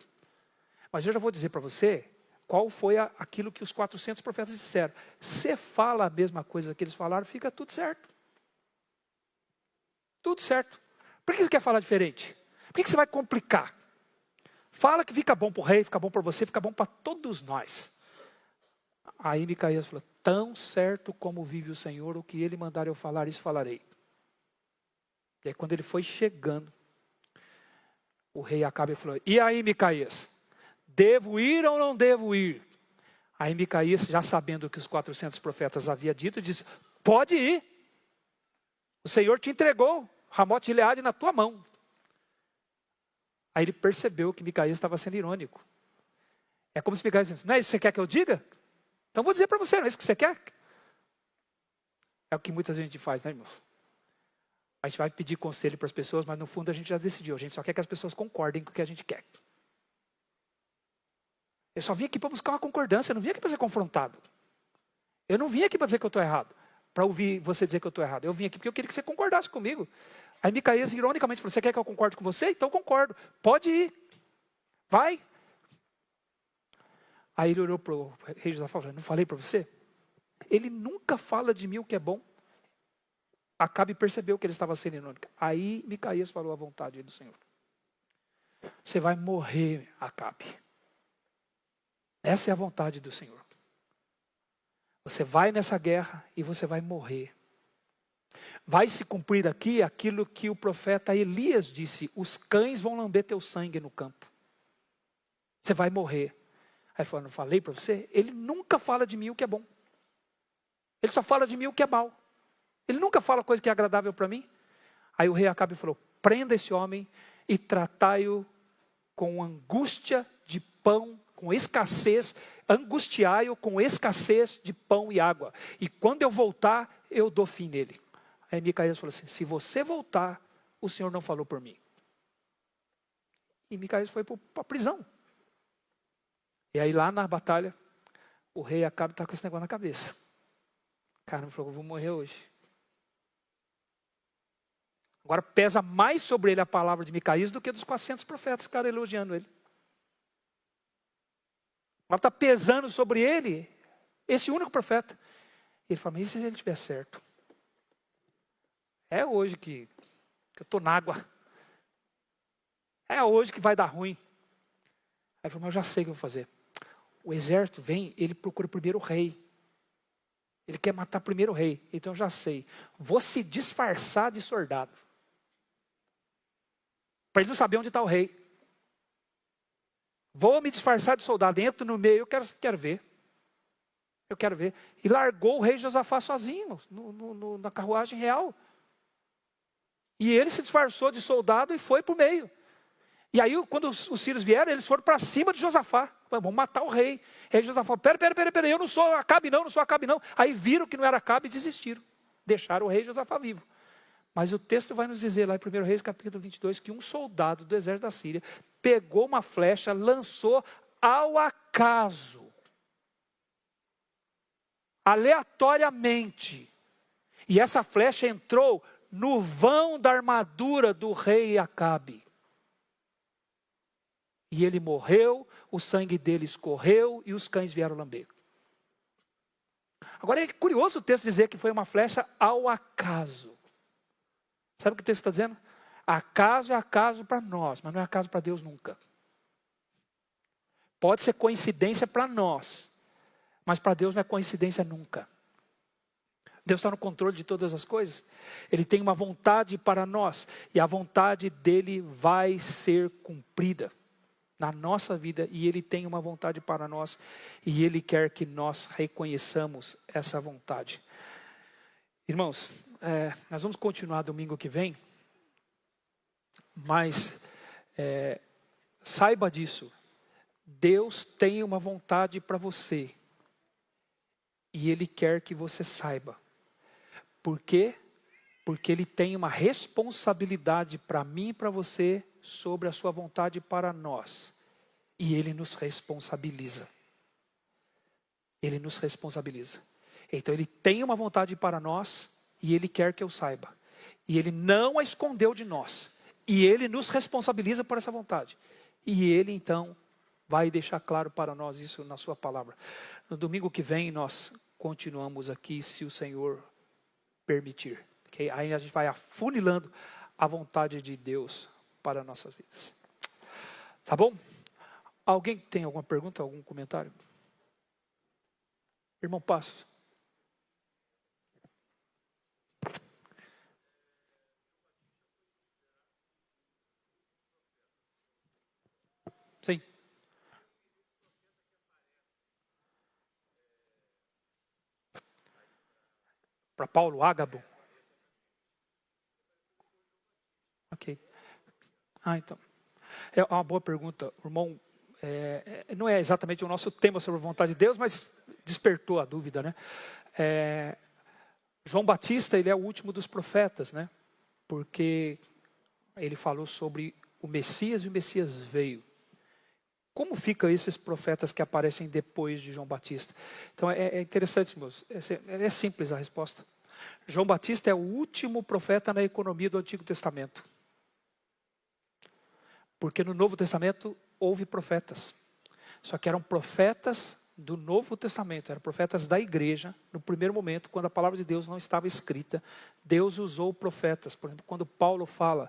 Mas eu já vou dizer para você, qual foi aquilo que os 400 profetas disseram. Você fala a mesma coisa que eles falaram, fica tudo certo. Tudo certo. Por que você quer falar diferente? Por que você vai complicar? Fala que fica bom para o rei, fica bom para você, fica bom para todos nós. Aí Micaías falou, tão certo como vive o Senhor, o que ele mandar eu falar, isso falarei. E aí quando ele foi chegando, o rei Acabe falou, e aí Micaías, devo ir ou não devo ir? Aí Micaías, já sabendo o que os 400 profetas haviam dito, disse, pode ir. O Senhor te entregou Ramote Gileade na tua mão. Aí ele percebeu que Micaías estava sendo irônico. É como se Micaías dissesse, não é isso que você quer que eu diga? Então vou dizer para você, não é isso que você quer? É o que muita gente faz, né, irmãos? A gente vai pedir conselho para as pessoas, mas no fundo a gente já decidiu. A gente só quer que as pessoas concordem com o que a gente quer. Eu só vim aqui para buscar uma concordância, eu não vim aqui para ser confrontado. Eu não vim aqui para dizer que eu estou errado, para ouvir você dizer que eu estou errado. Eu vim aqui porque eu queria que você concordasse comigo. Aí Micaías, ironicamente, falou, você quer que eu concorde com você? Então eu concordo. Pode ir. Vai. Aí ele olhou para o rei Josafá e falou, não falei para você? Ele nunca fala de mim o que é bom. Acabe percebeu que ele estava sendo irônico. Aí Micaías falou a vontade do Senhor. Você vai morrer, Acabe. Essa é a vontade do Senhor. Você vai nessa guerra e você vai morrer. Vai se cumprir aqui aquilo que o profeta Elias disse, os cães vão lamber teu sangue no campo. Você vai morrer. Aí ele falou, não falei para você? Ele nunca fala de mim o que é bom. Ele só fala de mim o que é mal. Ele nunca fala coisa que é agradável para mim. Aí o rei Acabe falou, prenda esse homem e tratai-o com angústia de pão, com escassez, angustiai-o com escassez de pão e água. E quando eu voltar, eu dou fim nele. Aí Micaías falou assim, se você voltar, o Senhor não falou por mim. E Micaías foi para a prisão. E aí lá na batalha, o rei Acabe está com esse negócio na cabeça. Cara, falou, eu vou morrer hoje. Agora pesa mais sobre ele a palavra de Micaías do que dos 400 profetas que ficaram elogiando ele. Agora está pesando sobre ele esse único profeta. Ele fala, mas e se ele estiver certo? É hoje que eu estou na água. É hoje que vai dar ruim. Aí ele falou, mas eu já sei o que eu vou fazer. O exército vem, ele procura primeiro o rei. Ele quer matar primeiro o rei. Então eu já sei. Vou se disfarçar de soldado. Para ele não saber onde está o rei. Vou me disfarçar de soldado. Entro no meio, eu quero ver. Eu quero ver. E largou o rei Josafá sozinho na carruagem real. E ele se disfarçou de soldado e foi para o meio. E aí, quando os sírios vieram, eles foram para cima de Josafá. Vamos matar o rei. E aí Josafá, pera, eu não sou Acabe não sou Acabe não. Aí viram que não era Acabe e desistiram. Deixaram o rei Josafá vivo. Mas o texto vai nos dizer lá em 1 Reis capítulo 22, que um soldado do exército da Síria pegou uma flecha, lançou ao acaso. Aleatoriamente. E essa flecha entrou no vão da armadura do rei Acabe. E ele morreu, o sangue dele escorreu e os cães vieram lamber. Agora é curioso o texto dizer que foi uma flecha ao acaso. Sabe o que o texto está dizendo? Acaso é acaso para nós, mas não é acaso para Deus nunca. Pode ser coincidência para nós, mas para Deus não é coincidência nunca. Deus está no controle de todas as coisas. Ele tem uma vontade para nós. E a vontade dele vai ser cumprida na nossa vida. E ele tem uma vontade para nós. E ele quer que nós reconheçamos essa vontade. Irmãos, nós vamos continuar domingo que vem. Mas saiba disso. Deus tem uma vontade para você. E ele quer que você saiba. Por quê? Porque ele tem uma responsabilidade para mim e para você sobre a sua vontade para nós. E ele nos responsabiliza. Ele nos responsabiliza. Então ele tem uma vontade para nós e ele quer que eu saiba. E ele não a escondeu de nós. E ele nos responsabiliza por essa vontade. E ele então vai deixar claro para nós isso na sua palavra. No domingo que vem nós continuamos aqui, se o Senhor permitir. Okay? Aí a gente vai afunilando a vontade de Deus para nossas vidas. Tá bom? Alguém tem alguma pergunta, algum comentário? Irmão Passos. Sim. Para Paulo, Ágabo. Ok. Então. É uma boa pergunta, irmão. Não é exatamente o nosso tema sobre a vontade de Deus, mas despertou a dúvida, né? João Batista, ele é o último dos profetas, né? Porque ele falou sobre o Messias e o Messias veio. Como ficam esses profetas que aparecem depois de João Batista? Então é interessante, meus. É simples a resposta. João Batista é o último profeta na economia do Antigo Testamento. Porque no Novo Testamento houve profetas. Só que eram profetas do Novo Testamento, eram profetas da igreja. No primeiro momento, quando a palavra de Deus não estava escrita, Deus usou profetas. Por exemplo, quando Paulo fala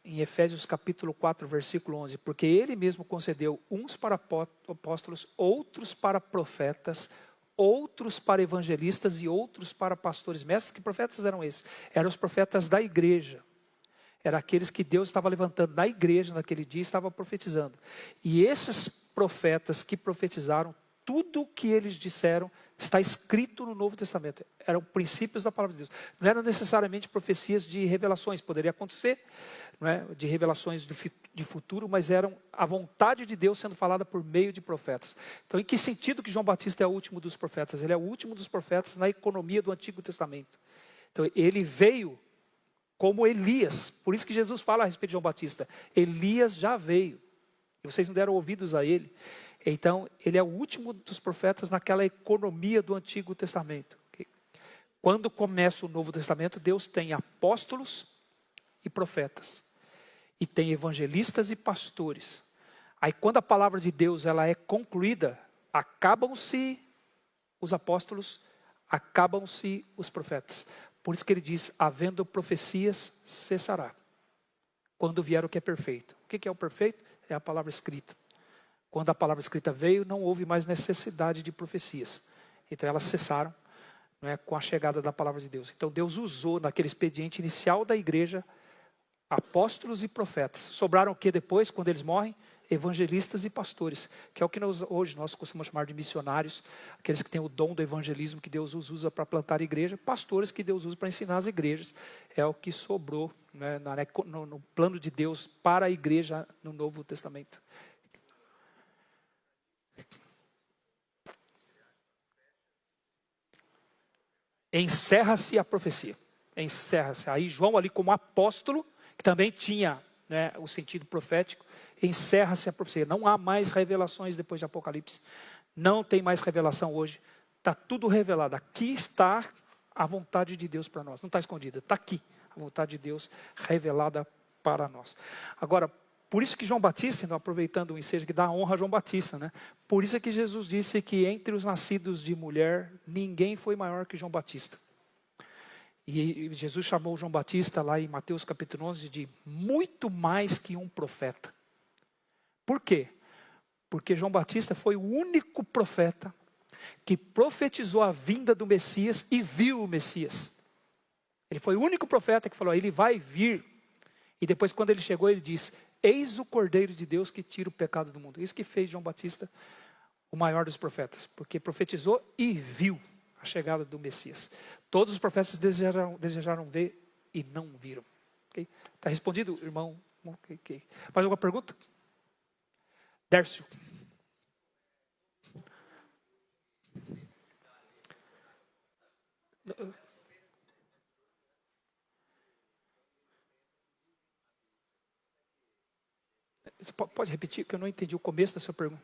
em Efésios capítulo 4, versículo 11, porque ele mesmo concedeu uns para apóstolos, outros para profetas, outros para evangelistas e outros para pastores mestres. Que profetas eram esses? Eram os profetas da igreja. Eram aqueles que Deus estava levantando na igreja naquele dia e estava profetizando. E esses profetas que profetizaram, tudo o que eles disseram está escrito no Novo Testamento. Eram princípios da palavra de Deus. Não eram necessariamente profecias de revelações. Poderia acontecer, não é? De revelações de futuro, mas eram a vontade de Deus sendo falada por meio de profetas. Então, em que sentido que João Batista é o último dos profetas? Ele é o último dos profetas na economia do Antigo Testamento. Então, ele veio como Elias. Por isso que Jesus fala a respeito de João Batista. Elias já veio. E vocês não deram ouvidos a ele. Então, ele é o último dos profetas naquela economia do Antigo Testamento. Okay? Quando começa o Novo Testamento, Deus tem apóstolos e profetas. E tem evangelistas e pastores. Aí, quando a palavra de Deus ela é concluída, acabam-se os apóstolos, acabam-se os profetas. Por isso que ele diz, havendo profecias, cessará. Quando vier o que é perfeito. O que é o perfeito? É a palavra escrita. Quando a palavra escrita veio, não houve mais necessidade de profecias. Então elas cessaram, não é, com a chegada da palavra de Deus. Então Deus usou naquele expediente inicial da igreja apóstolos e profetas. Sobraram o que depois, quando eles morrem? Evangelistas e pastores, que é o que hoje nós costumamos chamar de missionários, aqueles que têm o dom do evangelismo que Deus os usa para plantar igreja, pastores que Deus usa para ensinar as igrejas. É o que sobrou, né, no plano de Deus para a igreja no Novo Testamento. Encerra-se a profecia. Encerra-se. Aí João ali como apóstolo, que também tinha, né, o sentido profético, encerra-se a profecia. Não há mais revelações depois de Apocalipse. Não tem mais revelação hoje. Está tudo revelado. Aqui está a vontade de Deus para nós. Não está escondida. Está aqui a vontade de Deus revelada para nós. Agora, por isso que João Batista, aproveitando o ensejo que dá honra a João Batista, né? Por isso é que Jesus disse que entre os nascidos de mulher, ninguém foi maior que João Batista. E Jesus chamou João Batista lá em Mateus capítulo 11 de muito mais que um profeta. Por quê? Porque João Batista foi o único profeta que profetizou a vinda do Messias e viu o Messias. Ele foi o único profeta que falou, ele vai vir. E depois quando ele chegou, ele disse, eis o Cordeiro de Deus que tira o pecado do mundo. Isso que fez João Batista o maior dos profetas. Porque profetizou e viu a chegada do Messias. Todos os profetas desejaram ver e não viram. Okay? Está respondido, irmão? Okay. Mais alguma pergunta? Dércio. Você pode repetir, que eu não entendi o começo da sua pergunta.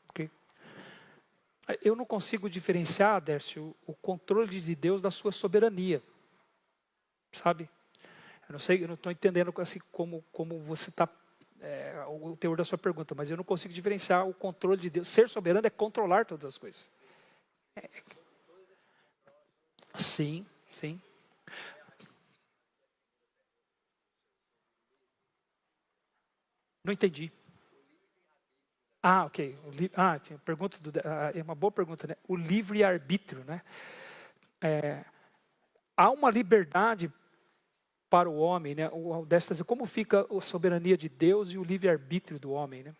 Okay. Eu não consigo diferenciar, Dércio, o controle de Deus da sua soberania. Sabe? Eu não sei, eu não estou entendendo assim, como você está, o teor da sua pergunta, mas eu não consigo diferenciar o controle de Deus. Ser soberano é controlar todas as coisas. Sim. Não entendi. Ok. Tinha pergunta é uma boa pergunta, né? O livre-arbítrio, né? Há uma liberdade para o homem, né? Como fica a soberania de Deus e o livre-arbítrio do homem, né?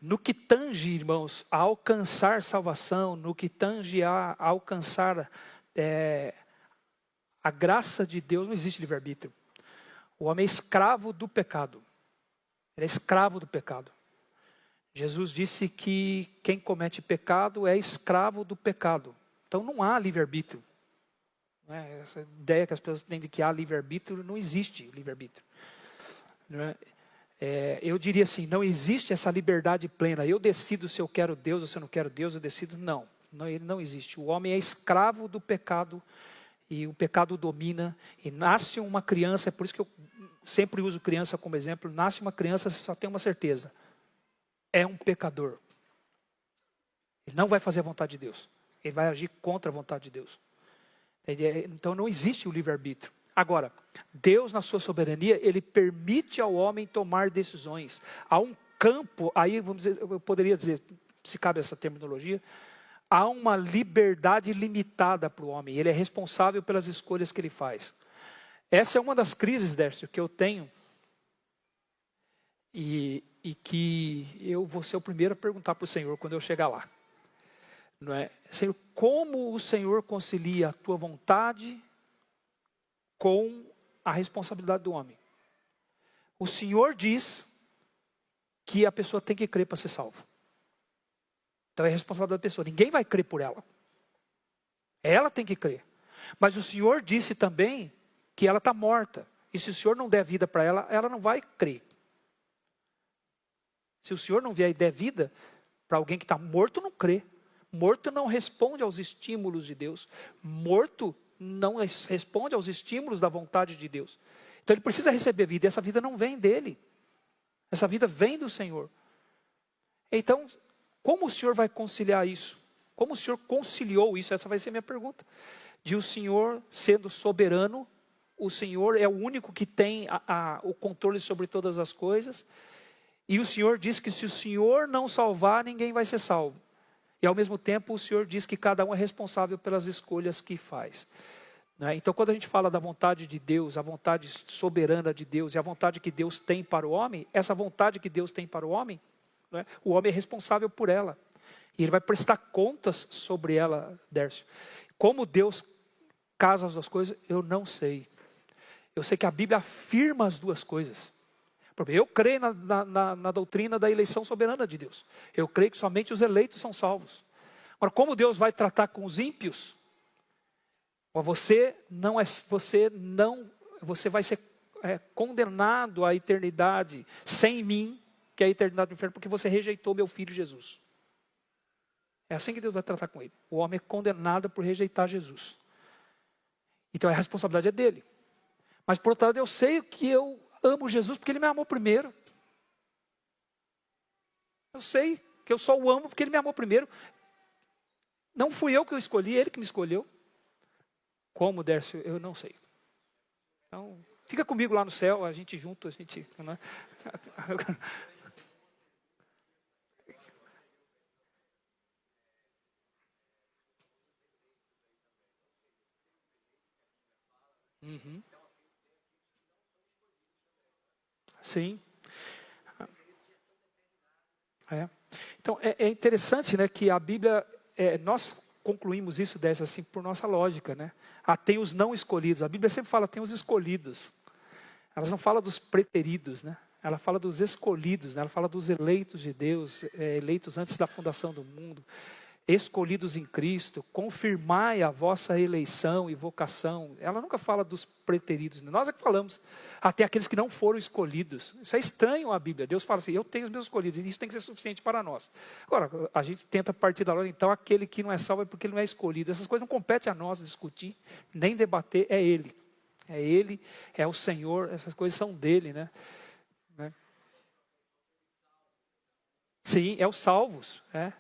No que tange, irmãos, a alcançar salvação, no que tange a alcançar a graça de Deus, não existe livre-arbítrio. O homem é escravo do pecado. Ele é escravo do pecado. Jesus disse que quem comete pecado é escravo do pecado. Então não há livre-arbítrio. Essa ideia que as pessoas têm de que há livre-arbítrio, não existe livre-arbítrio. Eu diria assim, não existe essa liberdade plena. Eu decido se eu quero Deus ou se eu não quero Deus, eu decido não. Ele não existe. O homem é escravo do pecado e o pecado o domina. E nasce uma criança, é por isso que eu sempre uso criança como exemplo. Nasce uma criança, você só tem uma certeza. É um pecador. Ele não vai fazer a vontade de Deus. Ele vai agir contra a vontade de Deus. Então não existe o livre-arbítrio. Agora, Deus na sua soberania, Ele permite ao homem tomar decisões. Há um campo, aí vamos dizer, eu poderia dizer, se cabe essa terminologia, há uma liberdade limitada para o homem. Ele é responsável pelas escolhas que ele faz. Essa é uma das crises, Dércio, que eu tenho. E que eu vou ser o primeiro a perguntar para o Senhor quando eu chegar lá. Não é? Senhor, como o Senhor concilia a tua vontade com a responsabilidade do homem? O Senhor diz que a pessoa tem que crer para ser salvo. Então é responsabilidade da pessoa. Ninguém vai crer por ela. Ela tem que crer. Mas o Senhor disse também que ela está morta. E se o Senhor não der vida para ela, ela não vai crer. Se o Senhor não vier e der vida para alguém que está morto, não crê. Morto não responde aos estímulos de Deus. Morto não responde aos estímulos da vontade de Deus. Então ele precisa receber vida. E essa vida não vem dele. Essa vida vem do Senhor. Então, como o Senhor vai conciliar isso? Como o Senhor conciliou isso? Essa vai ser a minha pergunta. De o Senhor sendo soberano, o Senhor é o único que tem o controle sobre todas as coisas. E o Senhor diz que se o Senhor não salvar, ninguém vai ser salvo. E ao mesmo tempo o Senhor diz que cada um é responsável pelas escolhas que faz. Então quando a gente fala da vontade de Deus, a vontade soberana de Deus e a vontade que Deus tem para o homem, essa vontade que Deus tem para o homem é responsável por ela. E ele vai prestar contas sobre ela, Dércio. Como Deus casa as duas coisas, eu não sei. Eu sei que a Bíblia afirma as duas coisas. Eu creio na doutrina da eleição soberana de Deus. Eu creio que somente os eleitos são salvos. Agora, como Deus vai tratar com os ímpios? Você vai ser condenado à eternidade sem mim, que é a eternidade do inferno, porque você rejeitou meu filho Jesus. É assim que Deus vai tratar com ele. O homem é condenado por rejeitar Jesus. Então a responsabilidade é dele. Mas por outro lado eu sei que amo Jesus porque Ele me amou primeiro. Eu sei que eu só o amo porque Ele me amou primeiro. Não fui eu que o escolhi, Ele que me escolheu. Como, Dércio? Eu não sei. Então, fica comigo lá no céu, a gente junto, a gente... Né? Uhum. Sim. É. Então, é interessante, né, que a Bíblia, nós concluímos isso dessa assim por nossa lógica, né? Tem os não escolhidos. A Bíblia sempre fala tem os escolhidos. Ela não fala dos preteridos, né? Ela fala dos escolhidos, né? Ela fala dos eleitos de Deus, eleitos antes da fundação do mundo, escolhidos em Cristo, confirmai a vossa eleição e vocação. Ela nunca fala dos preteridos, né? Nós é que falamos, até aqueles que não foram escolhidos. Isso é estranho à Bíblia. Deus fala assim, eu tenho os meus escolhidos, e isso tem que ser suficiente para nós. Agora, a gente tenta partir da lógica, então aquele que não é salvo é porque ele não é escolhido. Essas coisas não competem a nós discutir, nem debater, é Ele. É Ele, é o Senhor, essas coisas são dele, né? Sim, é os salvos, é.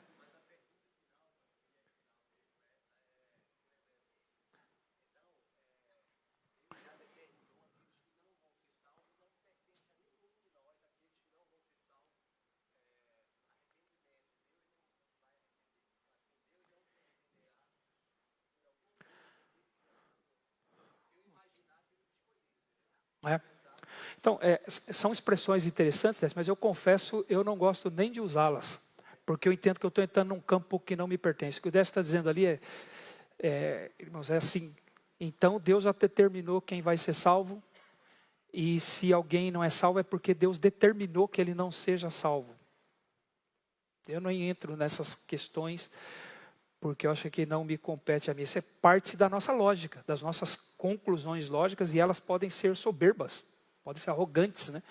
É. Então, são expressões interessantes, mas eu confesso, eu não gosto nem de usá-las, porque eu entendo que eu estou entrando num campo que não me pertence. O que o Décio está dizendo ali irmãos, é assim, então Deus já determinou quem vai ser salvo, e se alguém não é salvo é porque Deus determinou que ele não seja salvo. Eu não entro nessas questões, porque eu acho que não me compete a mim. Isso é parte da nossa lógica, das nossas conclusões lógicas, e elas podem ser soberbas, podem ser arrogantes, né?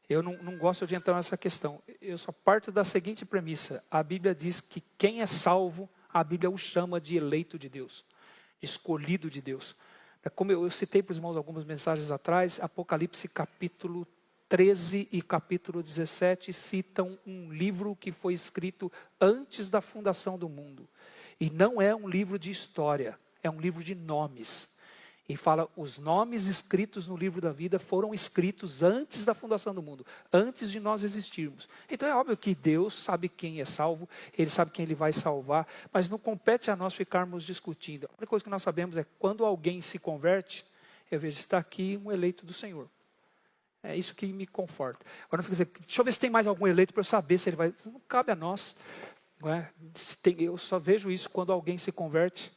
Eu não gosto de entrar nessa questão. Eu só parto da seguinte premissa. A Bíblia diz que quem é salvo, a Bíblia o chama de eleito de Deus, escolhido de Deus. Como eu citei para os irmãos algumas mensagens atrás, Apocalipse capítulo 13 e capítulo 17 citam um livro que foi escrito antes da fundação do mundo. E não é um livro de história, é um livro de nomes. E fala, os nomes escritos no livro da vida foram escritos antes da fundação do mundo, antes de nós existirmos. Então é óbvio que Deus sabe quem é salvo, Ele sabe quem Ele vai salvar, mas não compete a nós ficarmos discutindo. A única coisa que nós sabemos é que quando alguém se converte, eu vejo, está aqui um eleito do Senhor. É isso que me conforta. Agora não fica dizendo, deixa eu ver se tem mais algum eleito para eu saber se ele vai... Isso não cabe a nós. Não é? Eu só vejo isso quando alguém se converte.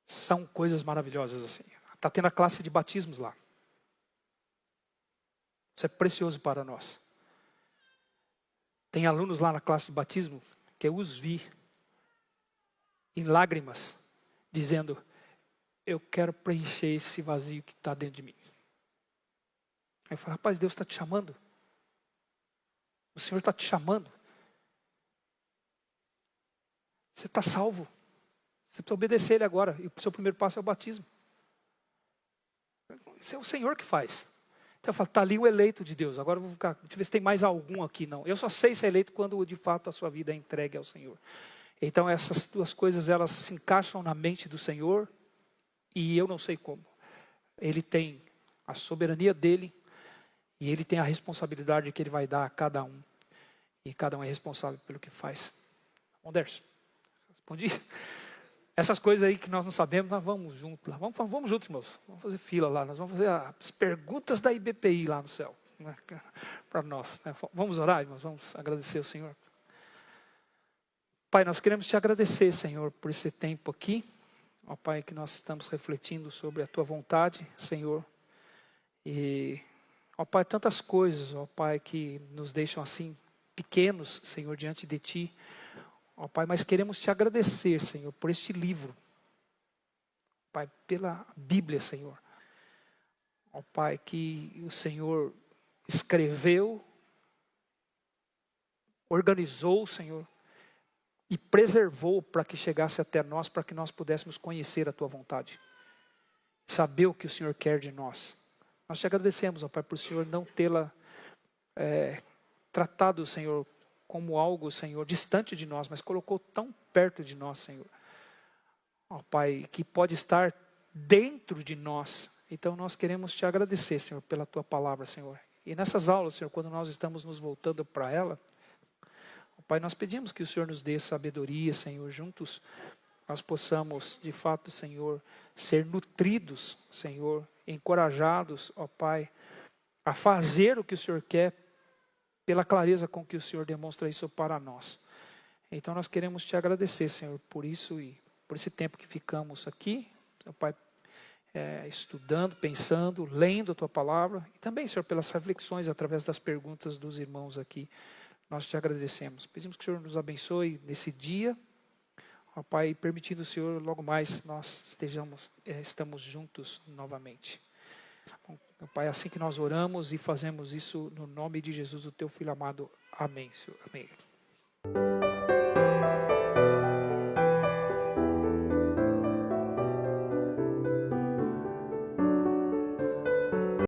São coisas maravilhosas assim. Está tendo a classe de batismos lá. Isso é precioso para nós. Tem alunos lá na classe de batismo que eu os vi em lágrimas, dizendo, eu quero preencher esse vazio que está dentro de mim. Aí eu falo, rapaz, Deus está te chamando. O Senhor está te chamando. Você está salvo. Você precisa obedecer Ele agora. E o seu primeiro passo é o batismo. Isso é o Senhor que faz. Então eu falo, está ali o eleito de Deus. Agora eu vou ficar, deixa eu ver se tem mais algum aqui. Não, eu só sei ser eleito quando de fato a sua vida é entregue ao Senhor. Então essas duas coisas, elas se encaixam na mente do Senhor. E eu não sei como. Ele tem a soberania dele. E Ele tem a responsabilidade que Ele vai dar a cada um. E cada um é responsável pelo que faz. Bom, Derson, respondi? Essas coisas aí que nós não sabemos, nós vamos juntos lá. Vamos juntos, irmãos. Vamos fazer fila lá. Nós vamos fazer as perguntas da IBPI lá no céu. Né? Para nós. Né? Vamos orar, irmãos. Vamos agradecer ao Senhor. Pai, nós queremos te agradecer, Senhor, por esse tempo aqui. Ó Pai, que nós estamos refletindo sobre a tua vontade, Senhor. E, ó Pai, tantas coisas, ó Pai, que nos deixam assim pequenos, Senhor, diante de Ti. Ó Pai, mas queremos te agradecer, Senhor, por este livro. Pai, pela Bíblia, Senhor. Ó Pai, que o Senhor escreveu, organizou, Senhor, e preservou para que chegasse até nós, para que nós pudéssemos conhecer a Tua vontade. saber o que o Senhor quer de nós. Nós te agradecemos, ó Pai, por o Senhor não tê-la tratado, Senhor, como algo, Senhor, distante de nós, mas colocou tão perto de nós, Senhor. Ó Pai, que pode estar dentro de nós. Então nós queremos te agradecer, Senhor, pela tua palavra, Senhor. E nessas aulas, Senhor, quando nós estamos nos voltando para ela, ó Pai, nós pedimos que o Senhor nos dê sabedoria, Senhor, juntos nós possamos, de fato, Senhor, ser nutridos, Senhor, encorajados, ó Pai, a fazer o que o Senhor quer, pela clareza com que o Senhor demonstra isso para nós. Então nós queremos te agradecer, Senhor, por isso e por esse tempo que ficamos aqui, ó Pai, estudando, pensando, lendo a tua palavra, e também, Senhor, pelas reflexões através das perguntas dos irmãos aqui. Nós te agradecemos. Pedimos que o Senhor nos abençoe nesse dia, ó Pai, permitindo o Senhor, logo mais nós estamos juntos novamente. Bom, meu Pai, assim que nós oramos e fazemos isso no nome de Jesus, o teu Filho amado. Amém, Senhor. Amém.